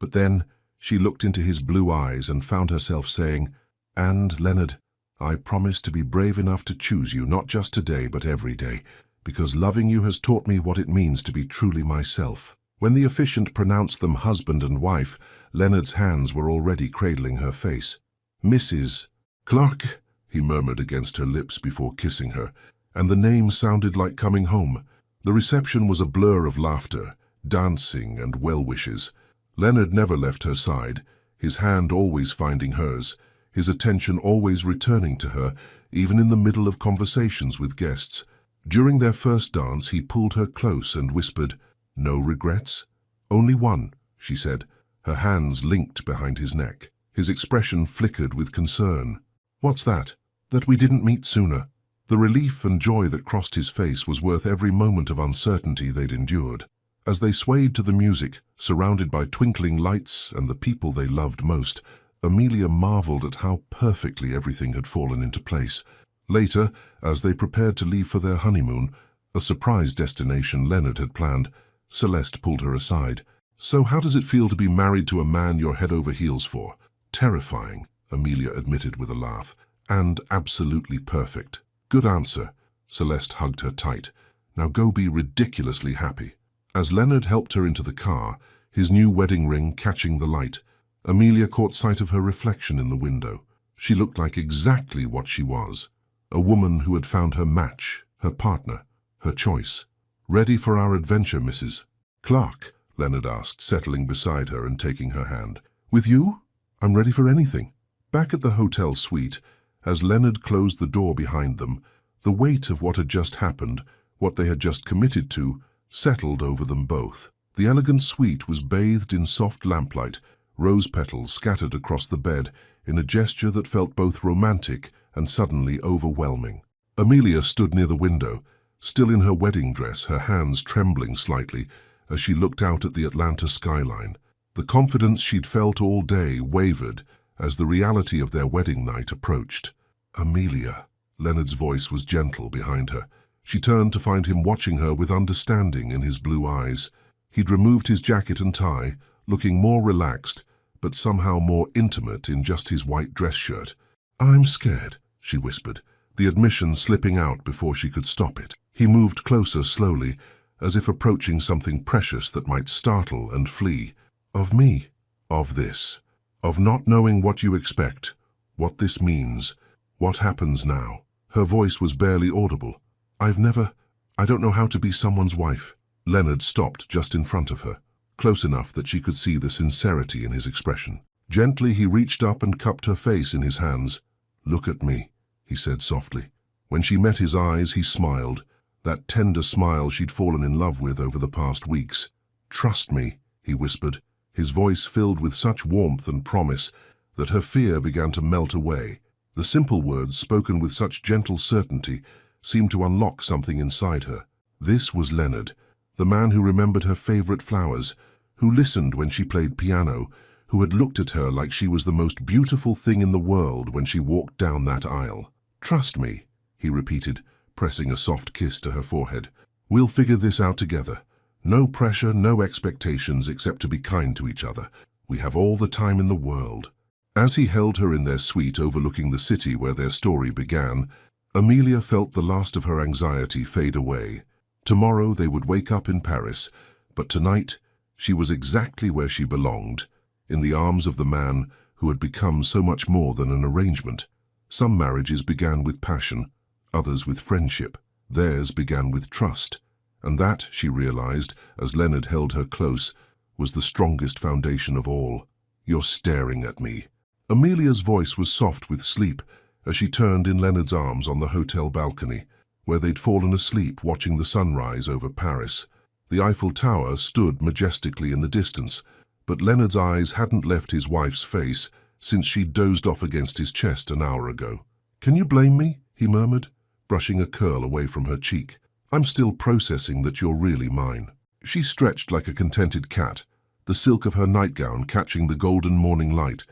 But then she looked into his blue eyes and found herself saying, "And, Leonard, I promise to be brave enough to choose you not just today but every day, because loving you has taught me what it means to be truly myself." When the officiant pronounced them husband and wife, Leonard's hands were already cradling her face. "Mrs. Clark," he murmured against her lips before kissing her, and the name sounded like coming home. The reception was a blur of laughter, dancing, and well-wishes. Leonard never left her side, his hand always finding hers, his attention always returning to her, even in the middle of conversations with guests. During their first dance, he pulled her close and whispered, "No regrets?" "Only one," she said, her hands linked behind his neck. His expression flickered with concern. "What's that?" "That we didn't meet sooner." The relief and joy that crossed his face was worth every moment of uncertainty they'd endured. As they swayed to the music, surrounded by twinkling lights and the people they loved most, Amelia marveled at how perfectly everything had fallen into place. Later, as they prepared to leave for their honeymoon, a surprise destination Leonard had planned, Celeste pulled her aside. "So how does it feel to be married to a man you're head over heels for?" "Terrifying," Amelia admitted with a laugh. "And absolutely perfect." "Good answer." Celeste hugged her tight. "Now go be ridiculously happy." As Leonard helped her into the car, his new wedding ring catching the light, Amelia caught sight of her reflection in the window. She looked like exactly what she was, a woman who had found her match, her partner, her choice. "Ready for our adventure, Mrs. Clark?" Leonard asked, settling beside her and taking her hand. "With you? I'm ready for anything." Back at the hotel suite, as Leonard closed the door behind them, the weight of what had just happened, what they had just committed to, settled over them both. The elegant suite was bathed in soft lamplight, rose petals scattered across the bed in a gesture that felt both romantic and suddenly overwhelming. Amelia stood near the window, still in her wedding dress, her hands trembling slightly as she looked out at the Atlanta skyline. The confidence she'd felt all day wavered as the reality of their wedding night approached. "Amelia," Leonard's voice was gentle behind her. She turned to find him watching her with understanding in his blue eyes. He'd removed his jacket and tie, looking more relaxed, but somehow more intimate in just his white dress shirt. "I'm scared," she whispered, the admission slipping out before she could stop it. He moved closer slowly, as if approaching something precious that might startle and flee. Of me, of this, of not knowing what you expect, what this means, what happens now. Her voice was barely audible. I don't know how to be someone's wife. Leonard stopped just in front of her, close enough that she could see the sincerity in his expression. Gently, he reached up and cupped her face in his hands. Look at me, he said softly. When she met his eyes, he smiled, that tender smile she'd fallen in love with over the past weeks. Trust me, he whispered, his voice filled with such warmth and promise that her fear began to melt away. The simple words, spoken with such gentle certainty, seemed to unlock something inside her. This was Leonard, the man who remembered her favorite flowers, who listened when she played piano, who had looked at her like she was the most beautiful thing in the world when she walked down that aisle. Trust me, he repeated, pressing a soft kiss to her forehead. We'll figure this out together. No pressure, no expectations except to be kind to each other. We have all the time in the world. As he held her in their suite overlooking the city where their story began, Amelia felt the last of her anxiety fade away. Tomorrow they would wake up in Paris, but tonight she was exactly where she belonged, in the arms of the man who had become so much more than an arrangement. Some marriages began with passion, others with friendship. Theirs began with trust, and that, she realized, as Leonard held her close, was the strongest foundation of all. You're staring at me. Amelia's voice was soft with sleep as she turned in Leonard's arms on the hotel balcony, where they'd fallen asleep watching the sunrise over Paris. The Eiffel Tower stood majestically in the distance, but Leonard's eyes hadn't left his wife's face since she'd dozed off against his chest an hour ago. Can you blame me? He murmured, brushing a curl away from her cheek. I'm still processing that you're really mine. She stretched like a contented cat, the silk of her nightgown catching the golden morning light.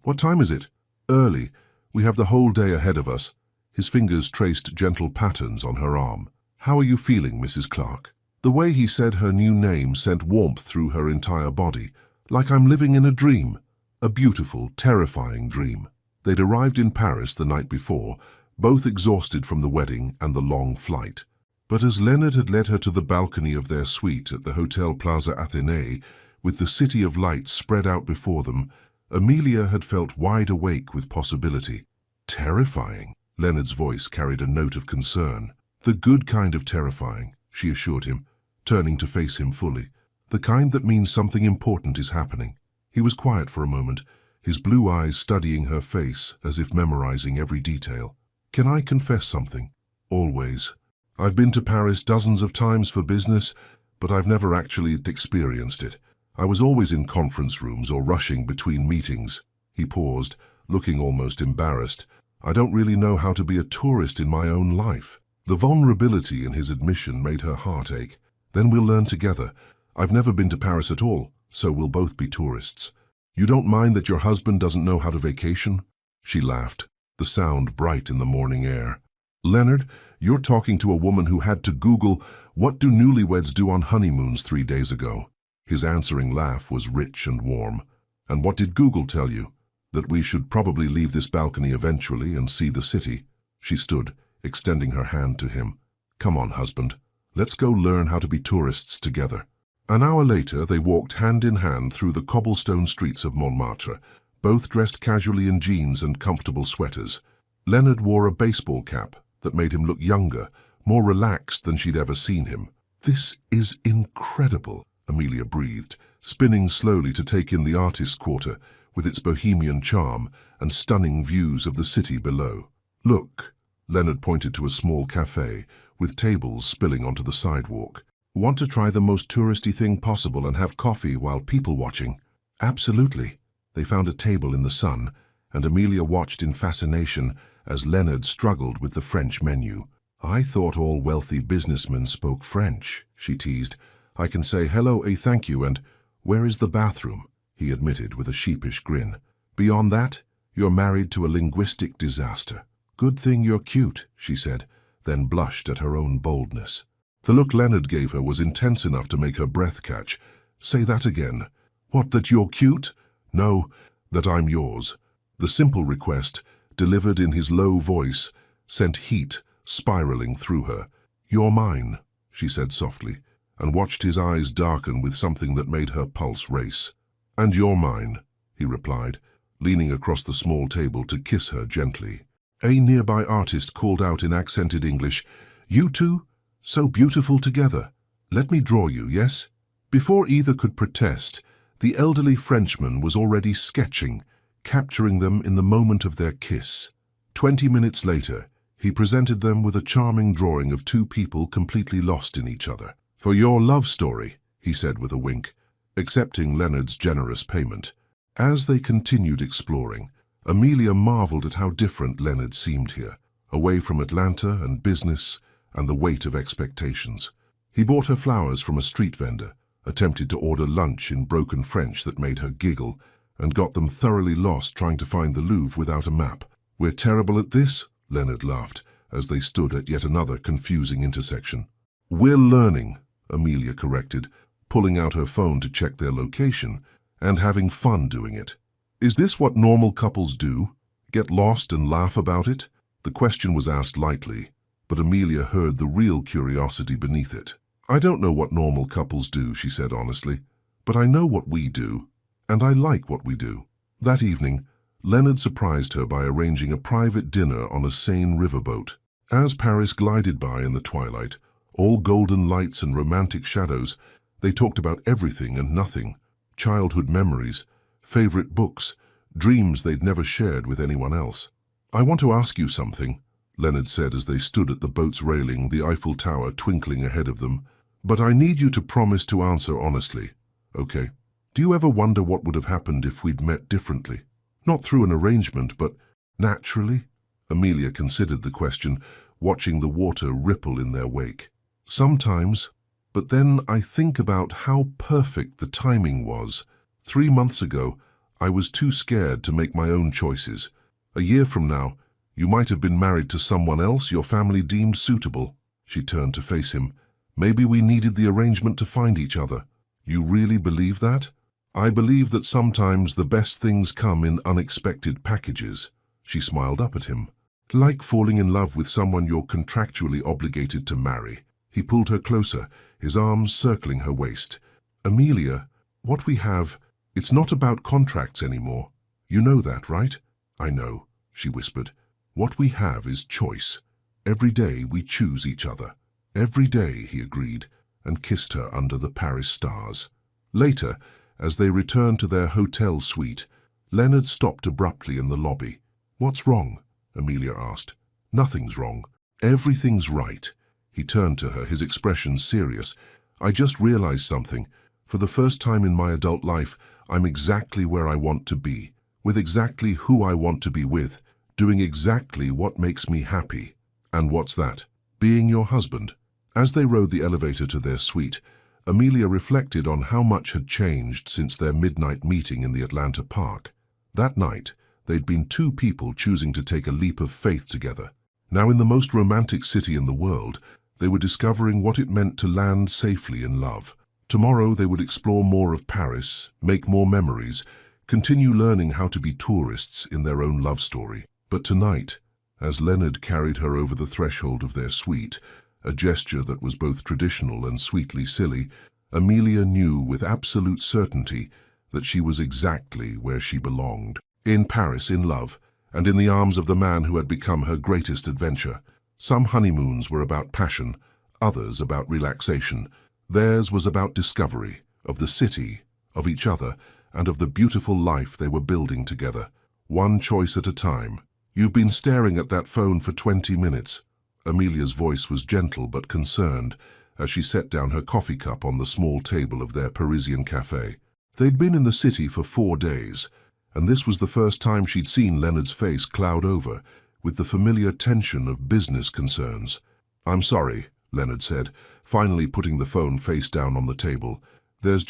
What time is it? Early. We have the whole day ahead of us. His fingers traced gentle patterns on her arm. How are you feeling, Mrs. Clark? The way he said her new name sent warmth through her entire body, like I'm living in a dream. A beautiful, terrifying dream. They'd arrived in Paris the night before, both exhausted from the wedding and the long flight. But as Leonard had led her to the balcony of their suite at the Hotel Plaza Athénée, with the city of lights spread out before them, Amelia had felt wide awake with possibility. Terrifying. Leonard's voice carried a note of concern. The good kind of terrifying, she assured him, turning to face him fully. The kind that means something important is happening. He was quiet for a moment, his blue eyes studying her face as if memorizing every detail. Can I confess something? Always. I've been to Paris dozens of times for business, but I've never actually experienced it. I was always in conference rooms or rushing between meetings. He paused, looking almost embarrassed. I don't really know how to be a tourist in my own life. The vulnerability in his admission made her heart ache. Then we'll learn together. I've never been to Paris at all, so we'll both be tourists. You don't mind that your husband doesn't know how to vacation? She laughed, the sound bright in the morning air. Leonard, you're talking to a woman who had to Google, "What do newlyweds do on honeymoons 3 days ago?" His answering laugh was rich and warm. And what did Google tell you? That we should probably leave this balcony eventually and see the city. She stood, extending her hand to him. Come on, husband. Let's go learn how to be tourists together. An hour later, they walked hand in hand through the cobblestone streets of Montmartre, both dressed casually in jeans and comfortable sweaters. Leonard wore a baseball cap that made him look younger, more relaxed than she'd ever seen him. This is incredible, Amelia breathed, spinning slowly to take in the artist's quarter, with its bohemian charm and stunning views of the city below. Look, Leonard pointed to a small cafe, with tables spilling onto the sidewalk. Want to try the most touristy thing possible and have coffee while people watching? Absolutely. They found a table in the sun, and Amelia watched in fascination as Leonard struggled with the French menu. I thought all wealthy businessmen spoke French, she teased. I can say hello, thank you, and where is the bathroom? He admitted with a sheepish grin. Beyond that, you're married to a linguistic disaster. Good thing you're cute, she said, then blushed at her own boldness. The look Leonard gave her was intense enough to make her breath catch. Say that again. What, that you're cute? No, that I'm yours. The simple request, delivered in his low voice, sent heat spiraling through her. "You're mine," she said softly, and watched his eyes darken with something that made her pulse race. "And you're mine," he replied, leaning across the small table to kiss her gently. A nearby artist called out in accented English, "You two? So beautiful together. Let me draw you, yes?" Before either could protest, the elderly Frenchman was already sketching, capturing them in the moment of their kiss. 20 minutes later, he presented them with a charming drawing of two people completely lost in each other. "For your love story," he said with a wink, accepting Leonard's generous payment. As they continued exploring, Amelia marveled at how different Leonard seemed here, away from Atlanta and business and the weight of expectations. He bought her flowers from a street vendor, attempted to order lunch in broken French that made her giggle, and got them thoroughly lost trying to find the Louvre without a map. "We're terrible at this," Leonard laughed, as they stood at yet another confusing intersection. "We're learning," Amelia corrected, pulling out her phone to check their location, "and having fun doing it." "Is this what normal couples do? Get lost and laugh about it?" The question was asked lightly, but Amelia heard the real curiosity beneath it. "I don't know what normal couples do," she said honestly, "but I know what we do, and I like what we do." That evening, Leonard surprised her by arranging a private dinner on a Seine riverboat. As Paris glided by in the twilight, all golden lights and romantic shadows, they talked about everything and nothing, childhood memories, favorite books, dreams they'd never shared with anyone else. "I want to ask you something," Leonard said as they stood at the boat's railing, the Eiffel Tower twinkling ahead of them. "But I need you to promise to answer honestly, okay? Do you ever wonder what would have happened if we'd met differently? Not through an arrangement, but naturally?" Amelia considered the question, watching the water ripple in their wake. "Sometimes, but then I think about how perfect the timing was. 3 months ago, I was too scared to make my own choices. A year from now, you might have been married to someone else your family deemed suitable." She turned to face him. "Maybe we needed the arrangement to find each other." "You really believe that?" "I believe that sometimes the best things come in unexpected packages." She smiled up at him. "Like falling in love with someone you're contractually obligated to marry." He pulled her closer, his arms circling her waist. "Amelia, what we have, it's not about contracts anymore. You know that, right?" "I know," she whispered. "What we have is choice. Every day we choose each other." "Every day," he agreed, and kissed her under the Paris stars. Later, as they returned to their hotel suite, Leonard stopped abruptly in the lobby. "What's wrong?" Amelia asked. "Nothing's wrong. Everything's right." He turned to her, his expression serious. "I just realized something. For the first time in my adult life, I'm exactly where I want to be, with exactly who I want to be with, doing exactly what makes me happy." "And what's that?" "Being your husband." As they rode the elevator to their suite, Amelia reflected on how much had changed since their midnight meeting in the Atlanta park. That night, they'd been two people choosing to take a leap of faith together. Now, in the most romantic city in the world, they were discovering what it meant to land safely in love. Tomorrow, they would explore more of Paris, make more memories, continue learning how to be tourists in their own love story. But tonight, as Leonard carried her over the threshold of their suite, a gesture that was both traditional and sweetly silly, Amelia knew with absolute certainty that she was exactly where she belonged. In Paris, in love, and in the arms of the man who had become her greatest adventure. Some honeymoons were about passion, others about relaxation. Theirs was about discovery, of the city, of each other, and of the beautiful life they were building together. One choice at a time. "You've been staring at that phone for 20 minutes. Amelia's voice was gentle but concerned as she set down her coffee cup on the small table of their Parisian cafe. They'd been in the city for 4 days, and this was the first time she'd seen Leonard's face cloud over with the familiar tension of business concerns. "I'm sorry," Leonard said, finally putting the phone face down on the table. There's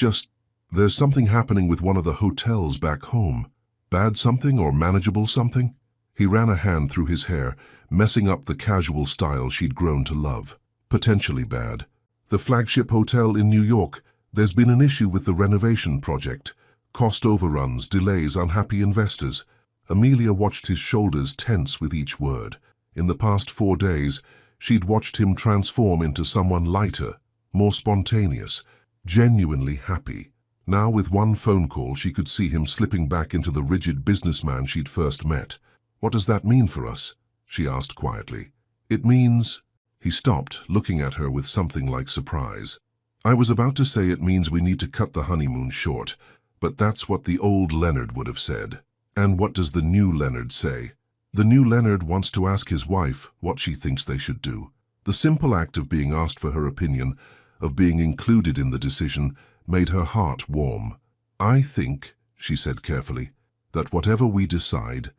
something happening with one of the hotels back home. Bad something or manageable something?" He ran a hand through his hair, messing up the casual style she'd grown to love. "Potentially bad. The flagship hotel in New York, there's been an issue with the renovation project. Cost overruns, delays, unhappy investors." Amelia watched his shoulders tense with each word. In the past 4 days, She'd watched him transform into someone lighter, more spontaneous, genuinely happy. Now, with one phone call, she could see him slipping back into the rigid businessman she'd first met. "What does that mean for us?" she asked quietly. "It means—" He stopped, looking at her with something like surprise. "I was about to say it means we need to cut the honeymoon short, but that's what the old Leonard would have said. And what does the new Leonard say? The new Leonard wants to ask his wife what she thinks they should do." The simple act of being asked for her opinion, of being included in the decision, made her heart warm. "I think," she said carefully, "that whatever we decide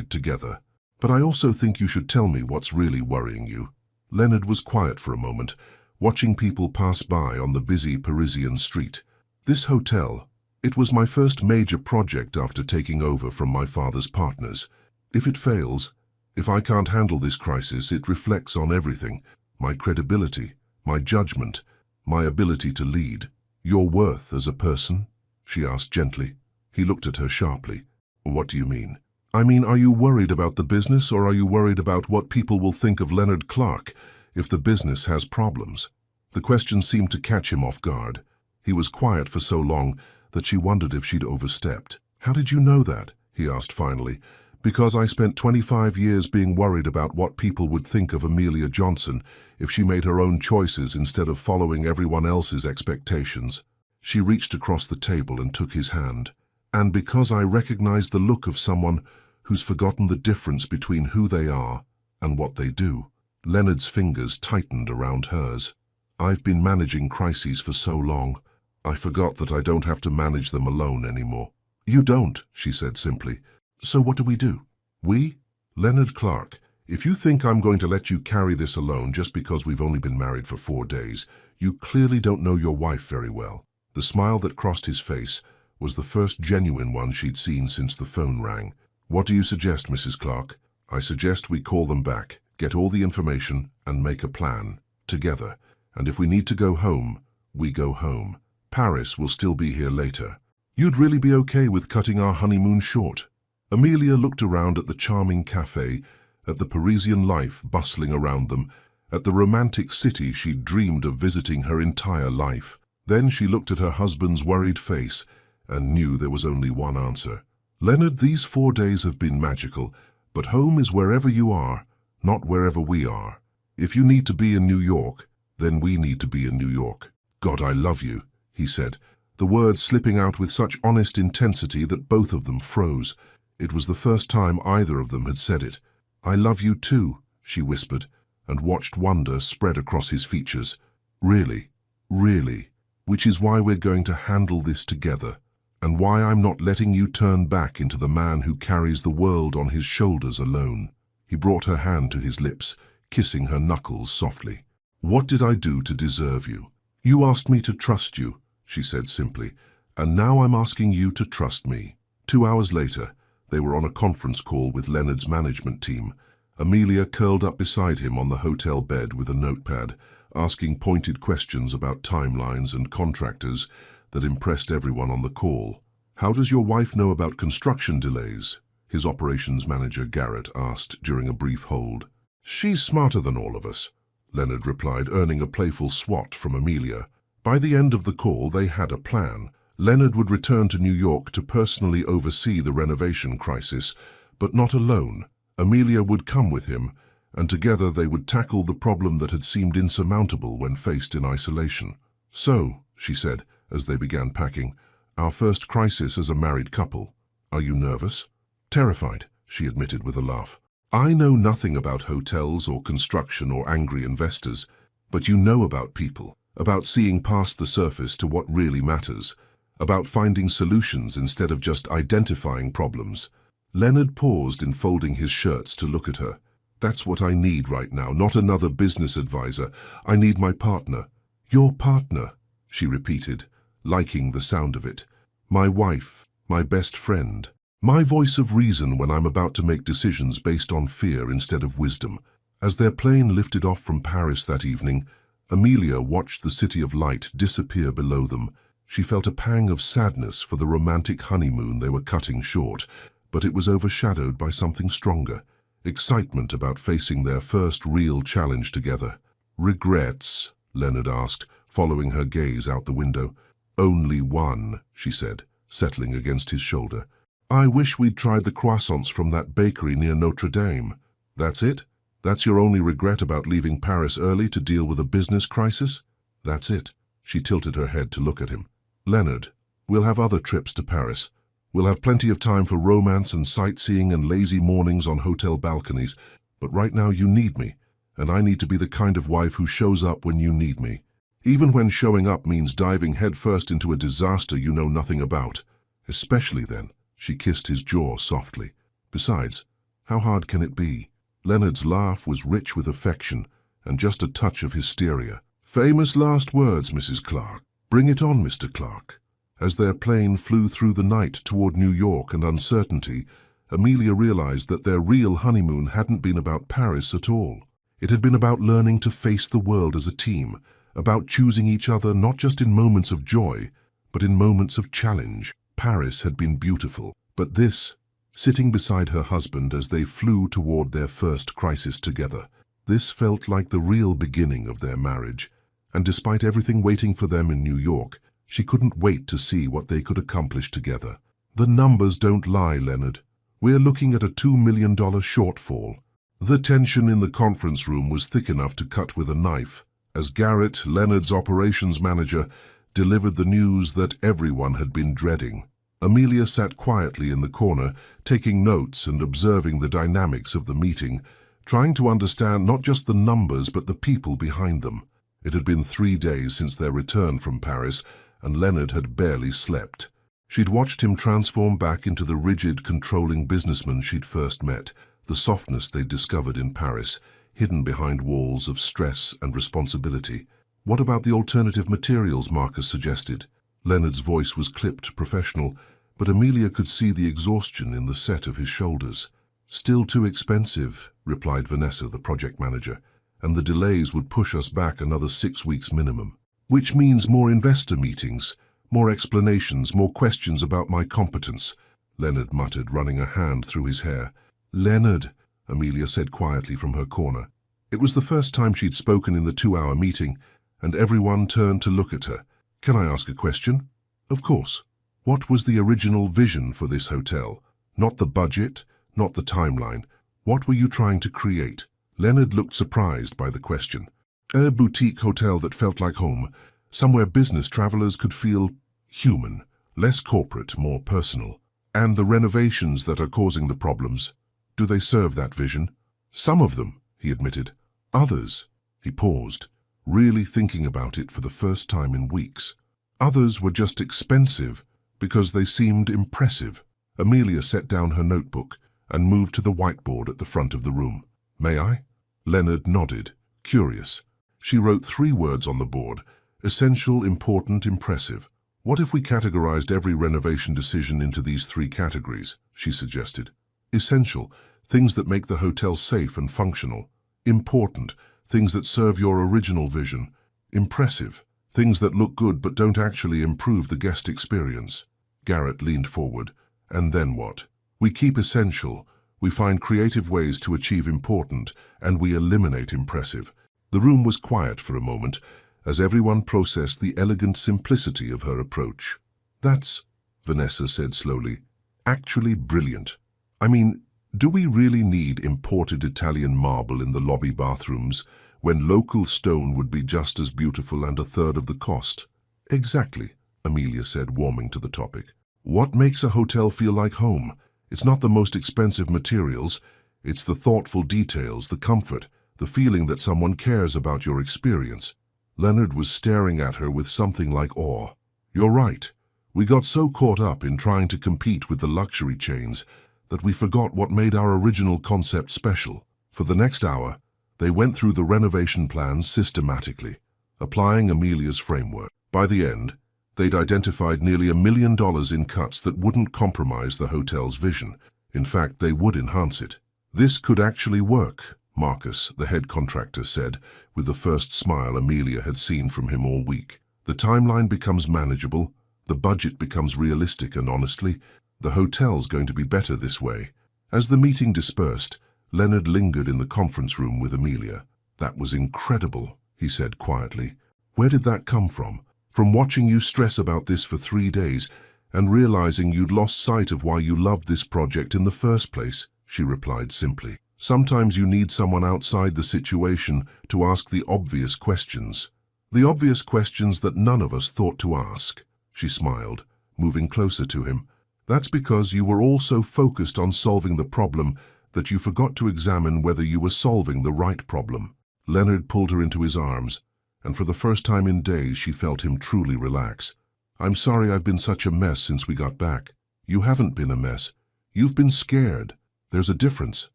together. But I also think you should tell me what's really worrying you." Leonard was quiet for a moment, watching people pass by on the busy Parisian street. "This hotel, it was my first major project after taking over from my father's partners. If it fails, if I can't handle this crisis, it reflects on everything: my credibility, my judgment, my ability to lead." "Your worth as a person?" she asked gently. He looked at her sharply. "What do you mean?" "I mean, are you worried about the business, or are you worried about what people will think of Leonard Clark if the business has problems?" The question seemed to catch him off guard. He was quiet for so long that she wondered if she'd overstepped. "How did you know that?" he asked finally. "Because I spent 25 years being worried about what people would think of Amelia Johnson if she made her own choices instead of following everyone else's expectations." She reached across the table and took his hand. "And because I recognized the look of someone who's forgotten the difference between who they are and what they do." Leonard's fingers tightened around hers. "I've been managing crises for so long, I forgot that I don't have to manage them alone anymore." "You don't," she said simply. "So what do we do?" "We? Leonard Clark, if you think I'm going to let you carry this alone just because we've only been married for 4 days, you clearly don't know your wife very well." The smile that crossed his face was the first genuine one she'd seen since the phone rang. "What do you suggest, Mrs. Clark?" "I suggest we call them back, get all the information, and make a plan, together. And if we need to go home, we go home. Paris will still be here later." "You'd really be okay with cutting our honeymoon short?" Amelia looked around at the charming cafe, at the Parisian life bustling around them, at the romantic city she'd dreamed of visiting her entire life. Then she looked at her husband's worried face and knew there was only one answer. "Leonard, these 4 days have been magical, but home is wherever you are, not wherever we are. If you need to be in New York, then we need to be in New York." "God, I love you," he said, the words slipping out with such honest intensity that both of them froze. It was the first time either of them had said it. "I love you too," she whispered, and watched wonder spread across his features. "Really, really, which is why we're going to handle this together, and why I'm not letting you turn back into the man who carries the world on his shoulders alone." He brought her hand to his lips, kissing her knuckles softly. "What did I do to deserve you? You asked me to trust you," she said simply, "and now I'm asking you to trust me." 2 hours later, they were on a conference call with Leonard's management team. Amelia curled up beside him on the hotel bed with a notepad, asking pointed questions about timelines and contractors that impressed everyone on the call. "How does your wife know about construction delays?" his operations manager Garrett asked during a brief hold. "She's smarter than all of us," Leonard replied, earning a playful swat from Amelia. By the end of the call, they had a plan. Leonard would return to New York to personally oversee the renovation crisis, but not alone. Amelia would come with him, and together they would tackle the problem that had seemed insurmountable when faced in isolation. "So," she said, as they began packing, "our first crisis as a married couple. Are you nervous?" "Terrified," she admitted with a laugh. "I know nothing about hotels or construction or angry investors, but you know about people, about seeing past the surface to what really matters, about finding solutions instead of just identifying problems." Leonard paused in folding his shirts to look at her. "That's what I need right now, not another business advisor. I need my partner." "Your partner," she repeated, liking the sound of it. "My wife, my best friend, my voice of reason when I'm about to make decisions based on fear instead of wisdom." As their plane lifted off from Paris that evening, Amelia watched the city of light disappear below them. She felt a pang of sadness for the romantic honeymoon they were cutting short, but it was overshadowed by something stronger. excitement about facing their first real challenge together. "Regrets?" Leonard asked, following her gaze out the window. "Only one," she said, settling against his shoulder. "I wish we'd tried the croissants from that bakery near Notre Dame." "That's it? That's your only regret about leaving Paris early to deal with a business crisis?" "That's it." She tilted her head to look at him. "Leonard, we'll have other trips to Paris. We'll have plenty of time for romance and sightseeing and lazy mornings on hotel balconies. But right now you need me, and I need to be the kind of wife who shows up when you need me. Even when showing up means diving headfirst into a disaster you know nothing about. Especially then." She kissed his jaw softly. "Besides, how hard can it be?" Leonard's laugh was rich with affection and just a touch of hysteria. "Famous last words, Mrs. Clark. Bring it on, Mr. Clark." As their plane flew through the night toward New York and uncertainty, Amelia realized that their real honeymoon hadn't been about Paris at all. It had been about learning to face the world as a team, about choosing each other not just in moments of joy, but in moments of challenge. Paris had been beautiful, but this, sitting beside her husband as they flew toward their first crisis together, this felt like the real beginning of their marriage. And despite everything waiting for them in New York, she couldn't wait to see what they could accomplish together. "The numbers don't lie, Leonard. We're looking at a $2 million shortfall." The tension in the conference room was thick enough to cut with a knife, as Garrett, Leonard's operations manager, delivered the news that everyone had been dreading. Amelia sat quietly in the corner, taking notes and observing the dynamics of the meeting, trying to understand not just the numbers but the people behind them. It had been 3 days since their return from Paris, and Leonard had barely slept. She'd watched him transform back into the rigid, controlling businessman she'd first met, the softness they'd discovered in Paris, hidden behind walls of stress and responsibility. "What about the alternative materials Marcus suggested?" Leonard's voice was clipped, professional, but Amelia could see the exhaustion in the set of his shoulders. "Still too expensive," replied Vanessa, the project manager, "and the delays would push us back another 6 weeks minimum. Which means more investor meetings, more explanations, more questions about my competence," Leonard muttered, running a hand through his hair. "Leonard," Amelia said quietly from her corner. It was the first time she'd spoken in the 2-hour meeting, and everyone turned to look at her. "Can I ask a question?" "Of course." "What was the original vision for this hotel? Not the budget, not the timeline. What were you trying to create?" Leonard looked surprised by the question. "A boutique hotel that felt like home, somewhere business travelers could feel human, less corporate, more personal. And the renovations that are causing the problems, do they serve that vision?" "Some of them," he admitted. "Others," he paused, really thinking about it for the first time in weeks. "Others were just expensive because they seemed impressive." Amelia set down her notebook and moved to the whiteboard at the front of the room. "May I?" Leonard nodded, curious. She wrote 3 words on the board: essential, important, impressive. "What if we categorized every renovation decision into these 3 categories?" she suggested. Essential, things that make the hotel safe and functional. Important, things that serve your original vision. Impressive, things that look good but don't actually improve the guest experience. Garrett leaned forward. "And then what?" "We keep essential, we find creative ways to achieve important, and we eliminate impressive." The room was quiet for a moment, as everyone processed the elegant simplicity of her approach. "That's," Vanessa said slowly, "actually brilliant. I mean, do we really need imported Italian marble in the lobby bathrooms when local stone would be just as beautiful and a third of the cost?" "Exactly," Amelia said, warming to the topic. "What makes a hotel feel like home? It's not the most expensive materials, it's the thoughtful details, the comfort, the feeling that someone cares about your experience." Leonard was staring at her with something like awe. "You're right. We got so caught up in trying to compete with the luxury chains that we forgot what made our original concept special." For the next hour, they went through the renovation plans systematically, applying Amelia's framework. By the end, they'd identified nearly $1 million in cuts that wouldn't compromise the hotel's vision. In fact, they would enhance it. "This could actually work," Marcus, the head contractor, said, with the first smile Amelia had seen from him all week. "The timeline becomes manageable, the budget becomes realistic, and honestly, the hotel's going to be better this way." As the meeting dispersed, Leonard lingered in the conference room with Amelia. "That was incredible," he said quietly. "Where did that come from? From watching you stress about this for 3 days and realizing you'd lost sight of why you loved this project in the first place," she replied simply. "Sometimes you need someone outside the situation to ask the obvious questions. The obvious questions that none of us thought to ask." She smiled, moving closer to him. "That's because you were all so focused on solving the problem that you forgot to examine whether you were solving the right problem." Leonard pulled her into his arms, and for the first time in days she felt him truly relax. "I'm sorry I've been such a mess since we got back." "You haven't been a mess. You've been scared. There's a difference.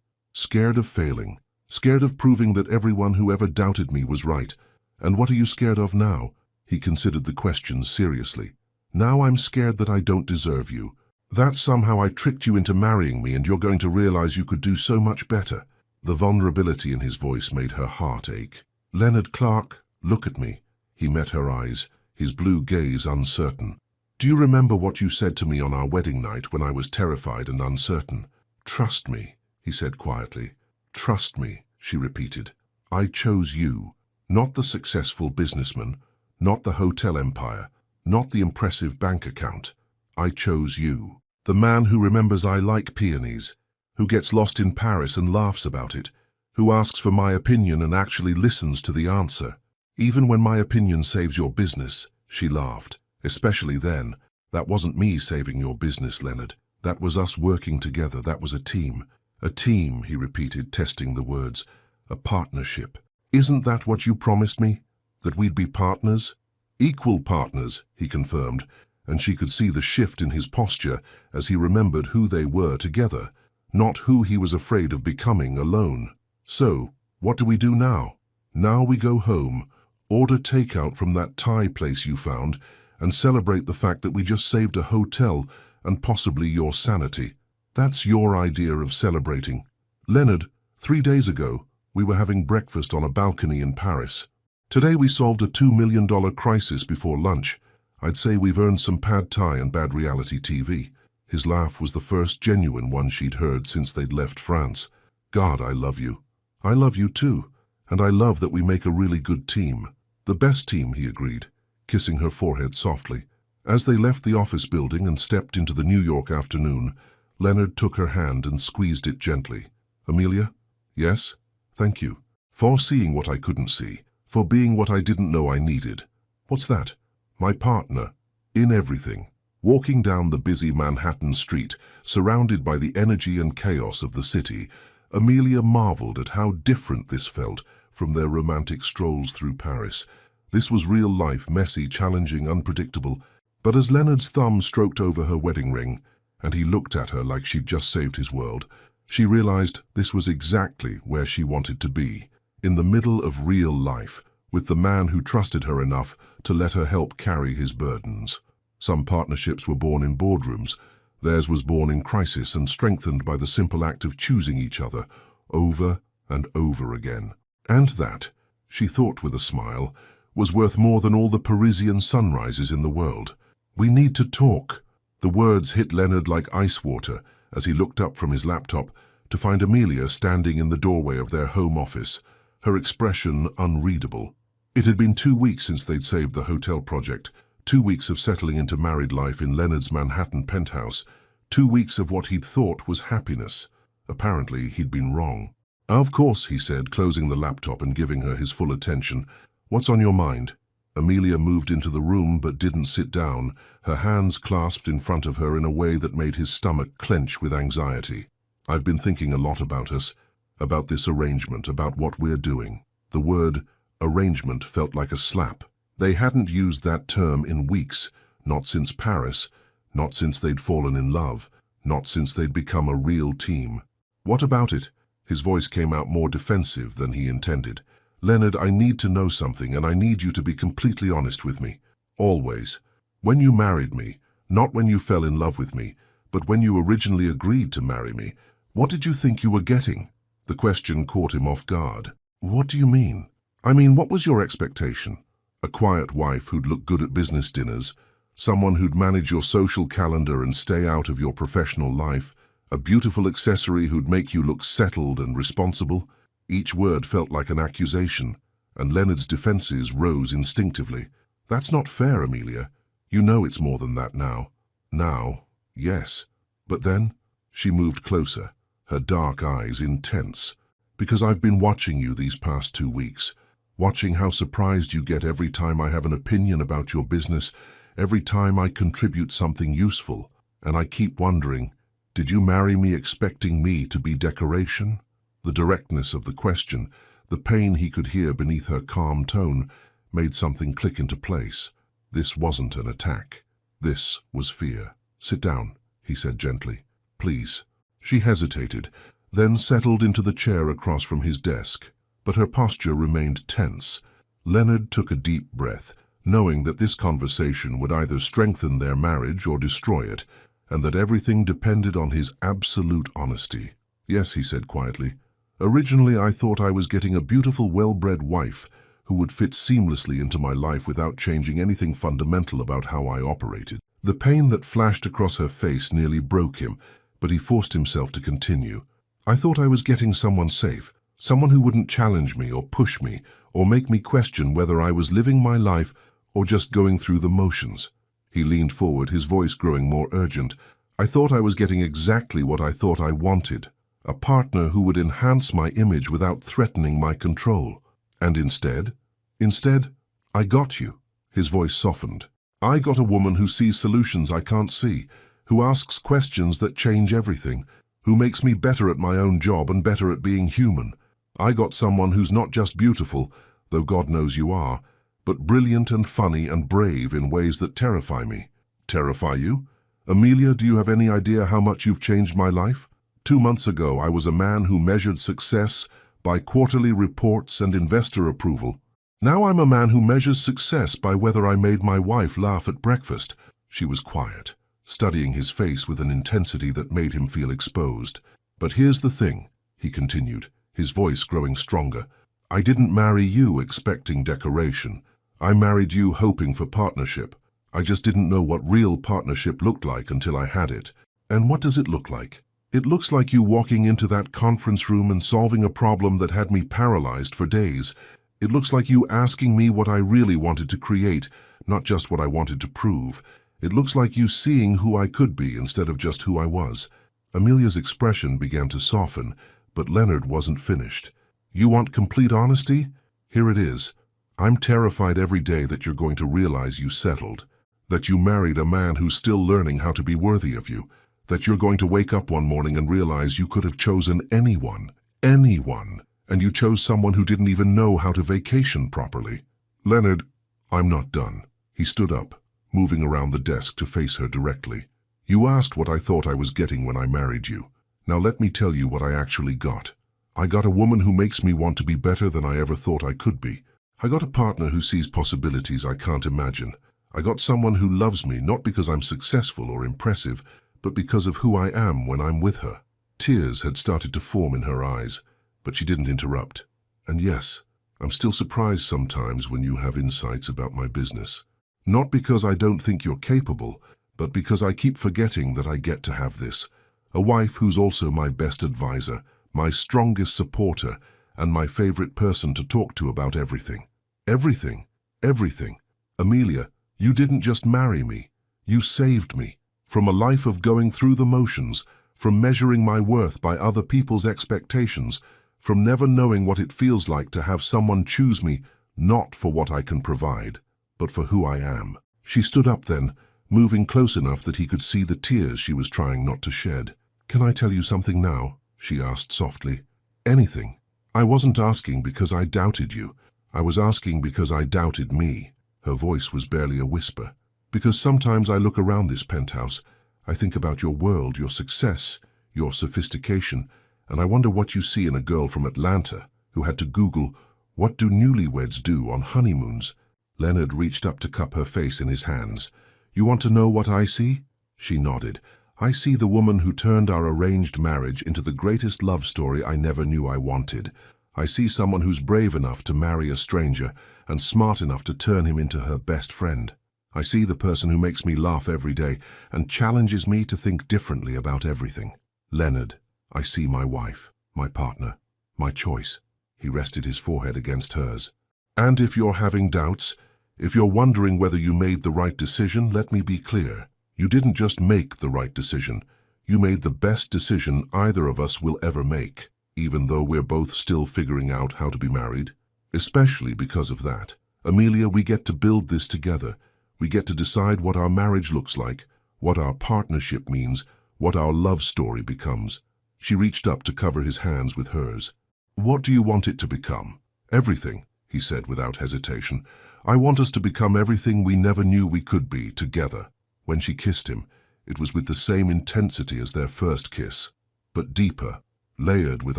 Scared of failing. Scared of proving that everyone who ever doubted me was right. And what are you scared of now?" He considered the question seriously. "Now I'm scared that I don't deserve you. That somehow I tricked you into marrying me and you're going to realize you could do so much better." The vulnerability in his voice made her heart ache. "Leonard Clark, look at me." He met her eyes, his blue gaze uncertain. "Do you remember what you said to me on our wedding night when I was terrified and uncertain?" "Trust me," he said quietly. "Trust me," she repeated. "I chose you, not the successful businessman, not the hotel empire, not the impressive bank account. I chose you. The man who remembers I like peonies, who gets lost in Paris and laughs about it, who asks for my opinion and actually listens to the answer. Even when my opinion saves your business," she laughed. "Especially then. That wasn't me saving your business, Leonard. That was us working together. That was a team." "A team," he repeated, testing the words. "A partnership. Isn't that what you promised me? That we'd be partners?" "Equal partners," he confirmed, and she could see the shift in his posture as he remembered who they were together, not who he was afraid of becoming alone. "So, what do we do now?" "Now we go home, order takeout from that Thai place you found, and celebrate the fact that we just saved a hotel and possibly your sanity. That's your idea of celebrating. Leonard, 3 days ago, we were having breakfast on a balcony in Paris. Today we solved a $2 million crisis before lunch. I'd say we've earned some pad thai and bad reality TV." His laugh was the first genuine one she'd heard since they'd left France. "God, I love you." "I love you too, and I love that we make a really good team." "The best team," he agreed, kissing her forehead softly. As they left the office building and stepped into the New York afternoon, Leonard took her hand and squeezed it gently. "Amelia?" "Yes?" "Thank you. For seeing what I couldn't see. For being what I didn't know I needed." "What's that?" "My partner. In everything." Walking down the busy Manhattan street, surrounded by the energy and chaos of the city, Amelia marveled at how different this felt from their romantic strolls through Paris. This was real life, messy, challenging, unpredictable. But as Leonard's thumb stroked over her wedding ring, and he looked at her like she'd just saved his world, she realized this was exactly where she wanted to be, in the middle of real life, with the man who trusted her enough to let her help carry his burdens. Some partnerships were born in boardrooms. Theirs was born in crisis and strengthened by the simple act of choosing each other over and over again. And that, she thought with a smile, was worth more than all the Parisian sunrises in the world. "We need to talk." The words hit Leonard like ice water as he looked up from his laptop to find Amelia standing in the doorway of their home office, her expression unreadable. It had been 2 weeks since they'd saved the hotel project, 2 weeks of settling into married life in Leonard's Manhattan penthouse, 2 weeks of what he'd thought was happiness. Apparently, he'd been wrong. "Of course," he said, closing the laptop and giving her his full attention. "What's on your mind?" Amelia moved into the room but didn't sit down, her hands clasped in front of her in a way that made his stomach clench with anxiety. "I've been thinking a lot about us, about this arrangement, about what we're doing." The word arrangement felt like a slap. They hadn't used that term in weeks, not since Paris, not since they'd fallen in love, not since they'd become a real team. "What about it?" His voice came out more defensive than he intended. "Leonard, I need to know something, and I need you to be completely honest with me. Always. When you married me, not when you fell in love with me, but when you originally agreed to marry me, what did you think you were getting?" The question caught him off guard. "What do you mean?" "I mean, what was your expectation? A quiet wife who'd look good at business dinners, someone who'd manage your social calendar and stay out of your professional life, A beautiful accessory who'd make you look settled and responsible? Each word felt like an accusation, and Leonard's defenses rose instinctively. That's not fair, Amelia. You know it's more than that now. Now, yes. But then, she moved closer, her dark eyes intense. Because I've been watching you these past 2 weeks, watching how surprised you get every time I have an opinion about your business, every time I contribute something useful, and I keep wondering, did you marry me expecting me to be decoration? The directness of the question, the pain he could hear beneath her calm tone, made something click into place. This wasn't an attack. This was fear. Sit down, he said gently. Please. She hesitated, then settled into the chair across from his desk, but her posture remained tense. Leonard took a deep breath, knowing that this conversation would either strengthen their marriage or destroy it, and that everything depended on his absolute honesty. Yes, he said quietly. Originally, I thought I was getting a beautiful, well-bred wife who would fit seamlessly into my life without changing anything fundamental about how I operated. The pain that flashed across her face nearly broke him, but he forced himself to continue. I thought I was getting someone safe, someone who wouldn't challenge me or push me or make me question whether I was living my life or just going through the motions. He leaned forward, his voice growing more urgent. I thought I was getting exactly what I thought I wanted, a partner who would enhance my image without threatening my control. And instead, I got you. His voice softened. I got a woman who sees solutions I can't see, who asks questions that change everything, who makes me better at my own job and better at being human. I got someone who's not just beautiful, though God knows you are, but brilliant and funny and brave in ways that terrify me. Terrify you? Amelia, do you have any idea how much you've changed my life? 2 months ago, I was a man who measured success by quarterly reports and investor approval. Now I'm a man who measures success by whether I made my wife laugh at breakfast. She was quiet, studying his face with an intensity that made him feel exposed. But here's the thing, he continued, his voice growing stronger. I didn't marry you expecting decoration. I married you hoping for partnership. I just didn't know what real partnership looked like until I had it. And what does it look like? It looks like you walking into that conference room and solving a problem that had me paralyzed for days. It looks like you asking me what I really wanted to create, not just what I wanted to prove. It looks like you seeing who I could be instead of just who I was. Amelia's expression began to soften, but Leonard wasn't finished. You want complete honesty? Here it is. I'm terrified every day that you're going to realize you settled, that you married a man who's still learning how to be worthy of you, that you're going to wake up one morning and realize you could have chosen anyone, and you chose someone who didn't even know how to vacation properly. Leonard, I'm not done. He stood up, moving around the desk to face her directly. You asked what I thought I was getting when I married you. Now let me tell you what I actually got. I got a woman who makes me want to be better than I ever thought I could be. I got a partner who sees possibilities I can't imagine. I got someone who loves me not because I'm successful or impressive, but because of who I am when I'm with her. Tears had started to form in her eyes, but she didn't interrupt. And yes, I'm still surprised sometimes when you have insights about my business. Not because I don't think you're capable, but because I keep forgetting that I get to have this. A wife who's also my best advisor, my strongest supporter, and my favorite person to talk to about everything. Everything. Everything. Amelia, you didn't just marry me. You saved me. From a life of going through the motions, from measuring my worth by other people's expectations, from never knowing what it feels like to have someone choose me not for what I can provide, but for who I am. She stood up then, moving close enough that he could see the tears she was trying not to shed. Can I tell you something now? She asked softly. Anything. I wasn't asking because I doubted you. I was asking because I doubted me. Her voice was barely a whisper. Because sometimes I look around this penthouse, I think about your world, your success, your sophistication, and I wonder what you see in a girl from Atlanta who had to Google, what do newlyweds do on honeymoons? Leonard reached up to cup her face in his hands. You want to know what I see? She nodded. I see the woman who turned our arranged marriage into the greatest love story I never knew I wanted. I see someone who's brave enough to marry a stranger and smart enough to turn him into her best friend. I see the person who makes me laugh every day and challenges me to think differently about everything. Leonard, I see my wife, my partner, my choice. He rested his forehead against hers. And if you're having doubts, if you're wondering whether you made the right decision, let me be clear. You didn't just make the right decision. You made the best decision either of us will ever make, even though we're both still figuring out how to be married. Especially because of that. Amelia, we get to build this together. We get to decide what our marriage looks like, what our partnership means, what our love story becomes. She reached up to cover his hands with hers. What do you want it to become? Everything, he said without hesitation. I want us to become everything we never knew we could be, together. When she kissed him, it was with the same intensity as their first kiss, but deeper, layered with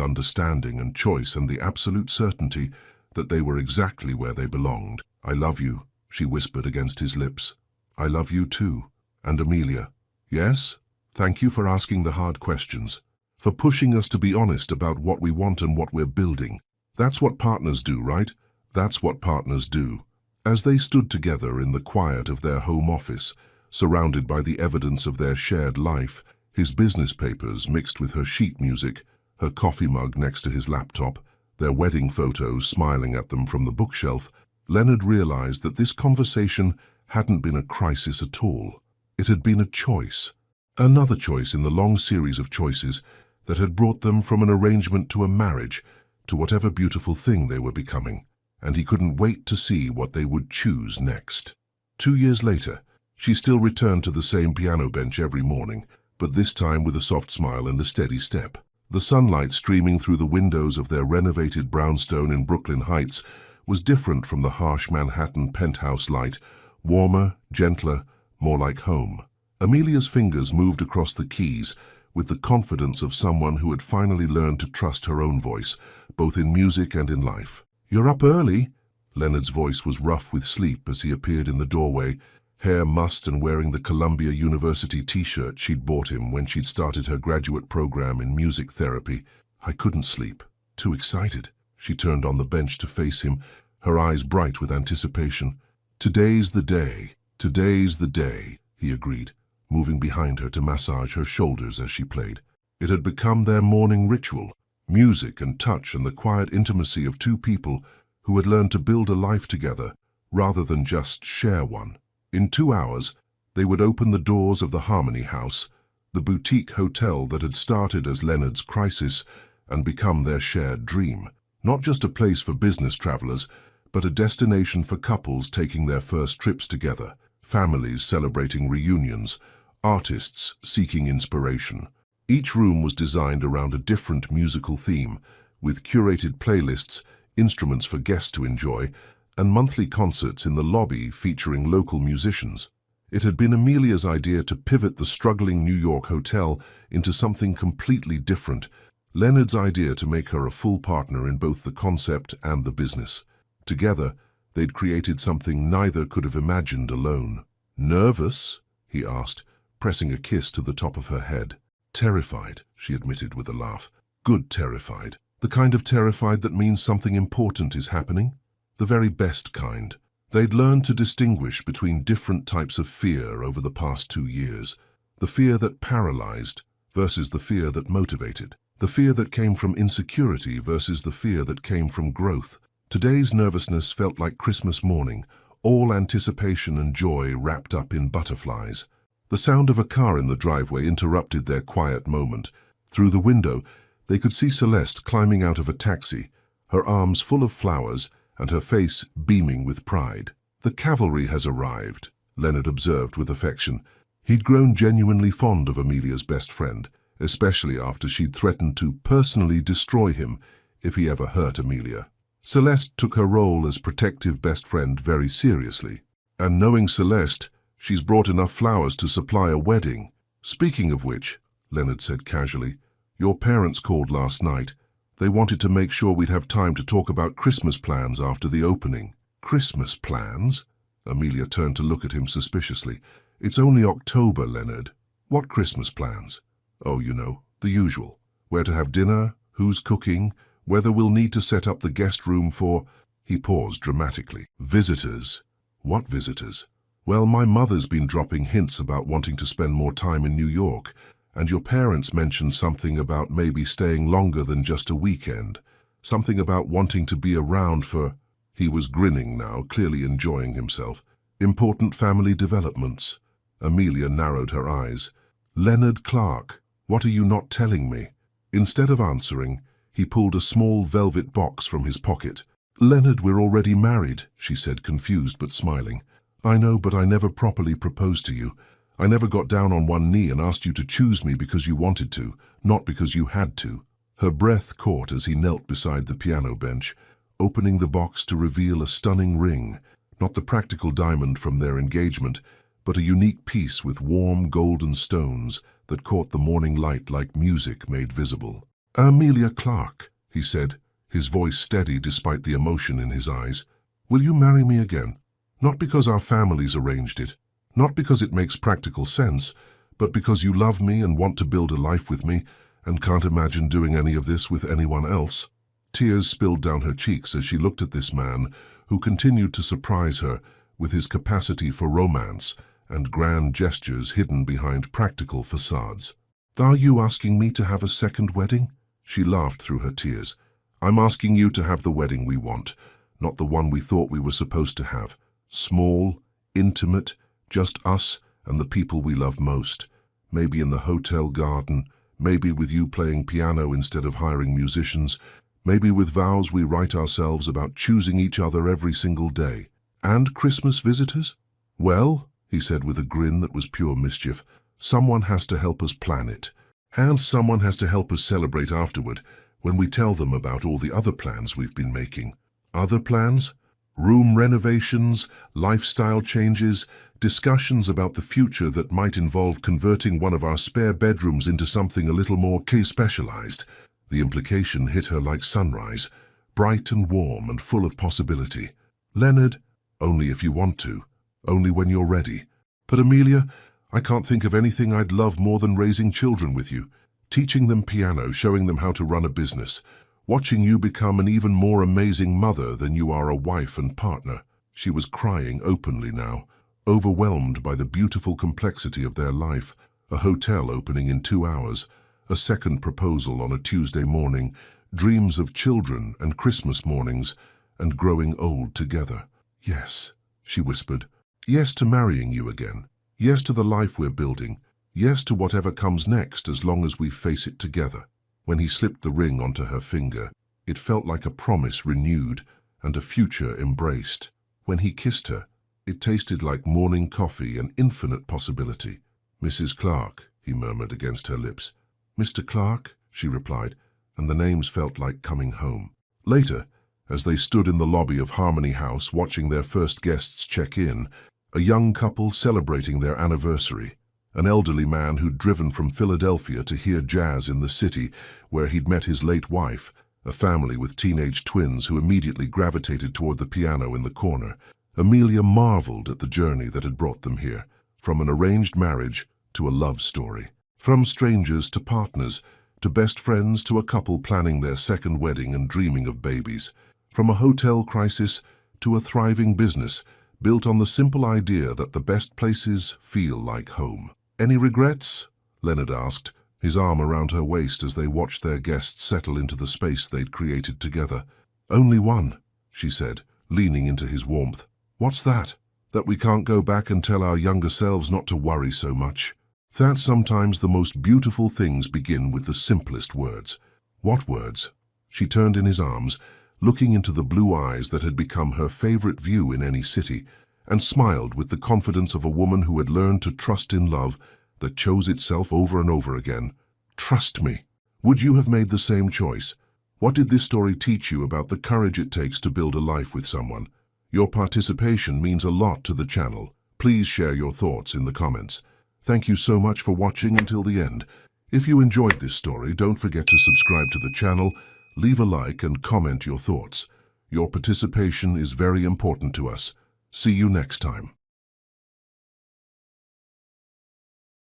understanding and choice and the absolute certainty that they were exactly where they belonged. I love you, she whispered against his lips. I love you too. And Amelia, yes? Thank you for asking the hard questions, for pushing us to be honest about what we want and what we're building. That's what partners do, right? That's what partners do. As they stood together in the quiet of their home office, surrounded by the evidence of their shared life, his business papers mixed with her sheet music, her coffee mug next to his laptop, their wedding photos smiling at them from the bookshelf, Leonard realized that this conversation hadn't been a crisis at all. It had been a choice. Another choice in the long series of choices that had brought them from an arrangement to a marriage, to whatever beautiful thing they were becoming, and he couldn't wait to see what they would choose next. 2 years later, she still returned to the same piano bench every morning, but this time with a soft smile and a steady step. The sunlight streaming through the windows of their renovated brownstone in Brooklyn Heights was different from the harsh Manhattan penthouse light, warmer, gentler, more like home. Amelia's fingers moved across the keys with the confidence of someone who had finally learned to trust her own voice, both in music and in life. You're up early. Leonard's voice was rough with sleep as he appeared in the doorway, hair mussed and wearing the Columbia University t-shirt she'd bought him when she'd started her graduate program in music therapy. I couldn't sleep. Too excited. She turned on the bench to face him, her eyes bright with anticipation. Today's the day. Today's the day, he agreed, moving behind her to massage her shoulders as she played. It had become their morning ritual, music and touch and the quiet intimacy of two people who had learned to build a life together rather than just share one. In 2 hours, they would open the doors of the Harmony House, the boutique hotel that had started as Leonard's crisis and become their shared dream. Not just a place for business travelers, but a destination for couples taking their first trips together, families celebrating reunions, artists seeking inspiration. Each room was designed around a different musical theme, with curated playlists, instruments for guests to enjoy, and monthly concerts in the lobby featuring local musicians. It had been Amelia's idea to pivot the struggling New York hotel into something completely different, Leonard's idea to make her a full partner in both the concept and the business. Together, they'd created something neither could have imagined alone. Nervous? He asked, pressing a kiss to the top of her head. Terrified, she admitted with a laugh. Good terrified. The kind of terrified that means something important is happening. The very best kind. They'd learned to distinguish between different types of fear over the past 2 years. The fear that paralyzed versus the fear that motivated. The fear that came from insecurity versus the fear that came from growth. Today's nervousness felt like Christmas morning, all anticipation and joy wrapped up in butterflies. The sound of a car in the driveway interrupted their quiet moment. Through the window, they could see Celeste climbing out of a taxi, her arms full of flowers and her face beaming with pride. The cavalry has arrived, Leonard observed with affection. He'd grown genuinely fond of Amelia's best friend, especially after she'd threatened to personally destroy him if he ever hurt Amelia. Celeste took her role as protective best friend very seriously. And knowing Celeste, she's brought enough flowers to supply a wedding. Speaking of which, Leonard said casually, your parents called last night. They wanted to make sure we'd have time to talk about Christmas plans after the opening. Christmas plans? Amelia turned to look at him suspiciously. It's only October, Leonard. What Christmas plans? Oh, you know, the usual. Where to have dinner, who's cooking, whether we'll need to set up the guest room for... He paused dramatically. Visitors. What visitors? Well, my mother's been dropping hints about wanting to spend more time in New York, And your parents mentioned something about maybe staying longer than just a weekend. Something about wanting to be around for—" He was grinning now, clearly enjoying himself. "Important family developments." Amelia narrowed her eyes. "Leonard Clark, what are you not telling me?" Instead of answering, he pulled a small velvet box from his pocket. "Leonard, we're already married," she said, confused but smiling. "I know, but I never properly proposed to you. I never got down on one knee and asked you to choose me because you wanted to, not because you had to." Her breath caught as he knelt beside the piano bench, opening the box to reveal a stunning ring, not the practical diamond from their engagement, but a unique piece with warm golden stones that caught the morning light like music made visible. "Amelia Clark," he said, his voice steady despite the emotion in his eyes, "will you marry me again? Not because our families arranged it, not because it makes practical sense, but because you love me and want to build a life with me and can't imagine doing any of this with anyone else." Tears spilled down her cheeks as she looked at this man who continued to surprise her with his capacity for romance and grand gestures hidden behind practical facades. "Are you asking me to have a second wedding?" She laughed through her tears. "I'm asking you to have the wedding we want, not the one we thought we were supposed to have. Small, intimate, just us and the people we love most. Maybe in the hotel garden, maybe with you playing piano instead of hiring musicians, maybe with vows we write ourselves about choosing each other every single day. And Christmas visitors? Well," he said with a grin that was pure mischief, "someone has to help us plan it. And someone has to help us celebrate afterward when we tell them about all the other plans we've been making." Other plans? Room renovations, lifestyle changes, discussions about the future that might involve converting one of our spare bedrooms into something a little more specialized. The implication hit her like sunrise, bright and warm and full of possibility. "Leonard, only if you want to, only when you're ready. But Amelia, I can't think of anything I'd love more than raising children with you, teaching them piano, showing them how to run a business, watching you become an even more amazing mother than you are a wife and partner." She was crying openly now, overwhelmed by the beautiful complexity of their life, a hotel opening in 2 hours, a second proposal on a Tuesday morning, dreams of children and Christmas mornings, and growing old together. "Yes," she whispered. "Yes to marrying you again. Yes to the life we're building. Yes to whatever comes next as long as we face it together." When he slipped the ring onto her finger, it felt like a promise renewed and a future embraced. When he kissed her, it tasted like morning coffee and infinite possibility. "Mrs. Clark," he murmured against her lips. "Mr. Clark," she replied, and the names felt like coming home. Later, as they stood in the lobby of Harmony House watching their first guests check in, a young couple celebrating their anniversary, an elderly man who'd driven from Philadelphia to hear jazz in the city where he'd met his late wife, a family with teenage twins who immediately gravitated toward the piano in the corner. Amelia marveled at the journey that had brought them here, from an arranged marriage to a love story. From strangers to partners, to best friends to a couple planning their second wedding and dreaming of babies. From a hotel crisis to a thriving business built on the simple idea that the best places feel like home. "Any regrets?" Leonard asked, his arm around her waist as they watched their guests settle into the space they'd created together. "Only one," she said, leaning into his warmth. "What's that?" "That we can't go back and tell our younger selves not to worry so much. That sometimes the most beautiful things begin with the simplest words." "What words?" She turned in his arms, looking into the blue eyes that had become her favorite view in any city, and smiled with the confidence of a woman who had learned to trust in love that chose itself over and over again. "Trust me. Would you have made the same choice? What did this story teach you about the courage it takes to build a life with someone? Your participation means a lot to the channel. Please share your thoughts in the comments. Thank you so much for watching until the end. If you enjoyed this story, don't forget to subscribe to the channel, leave a like and comment your thoughts. Your participation is very important to us. See you next time.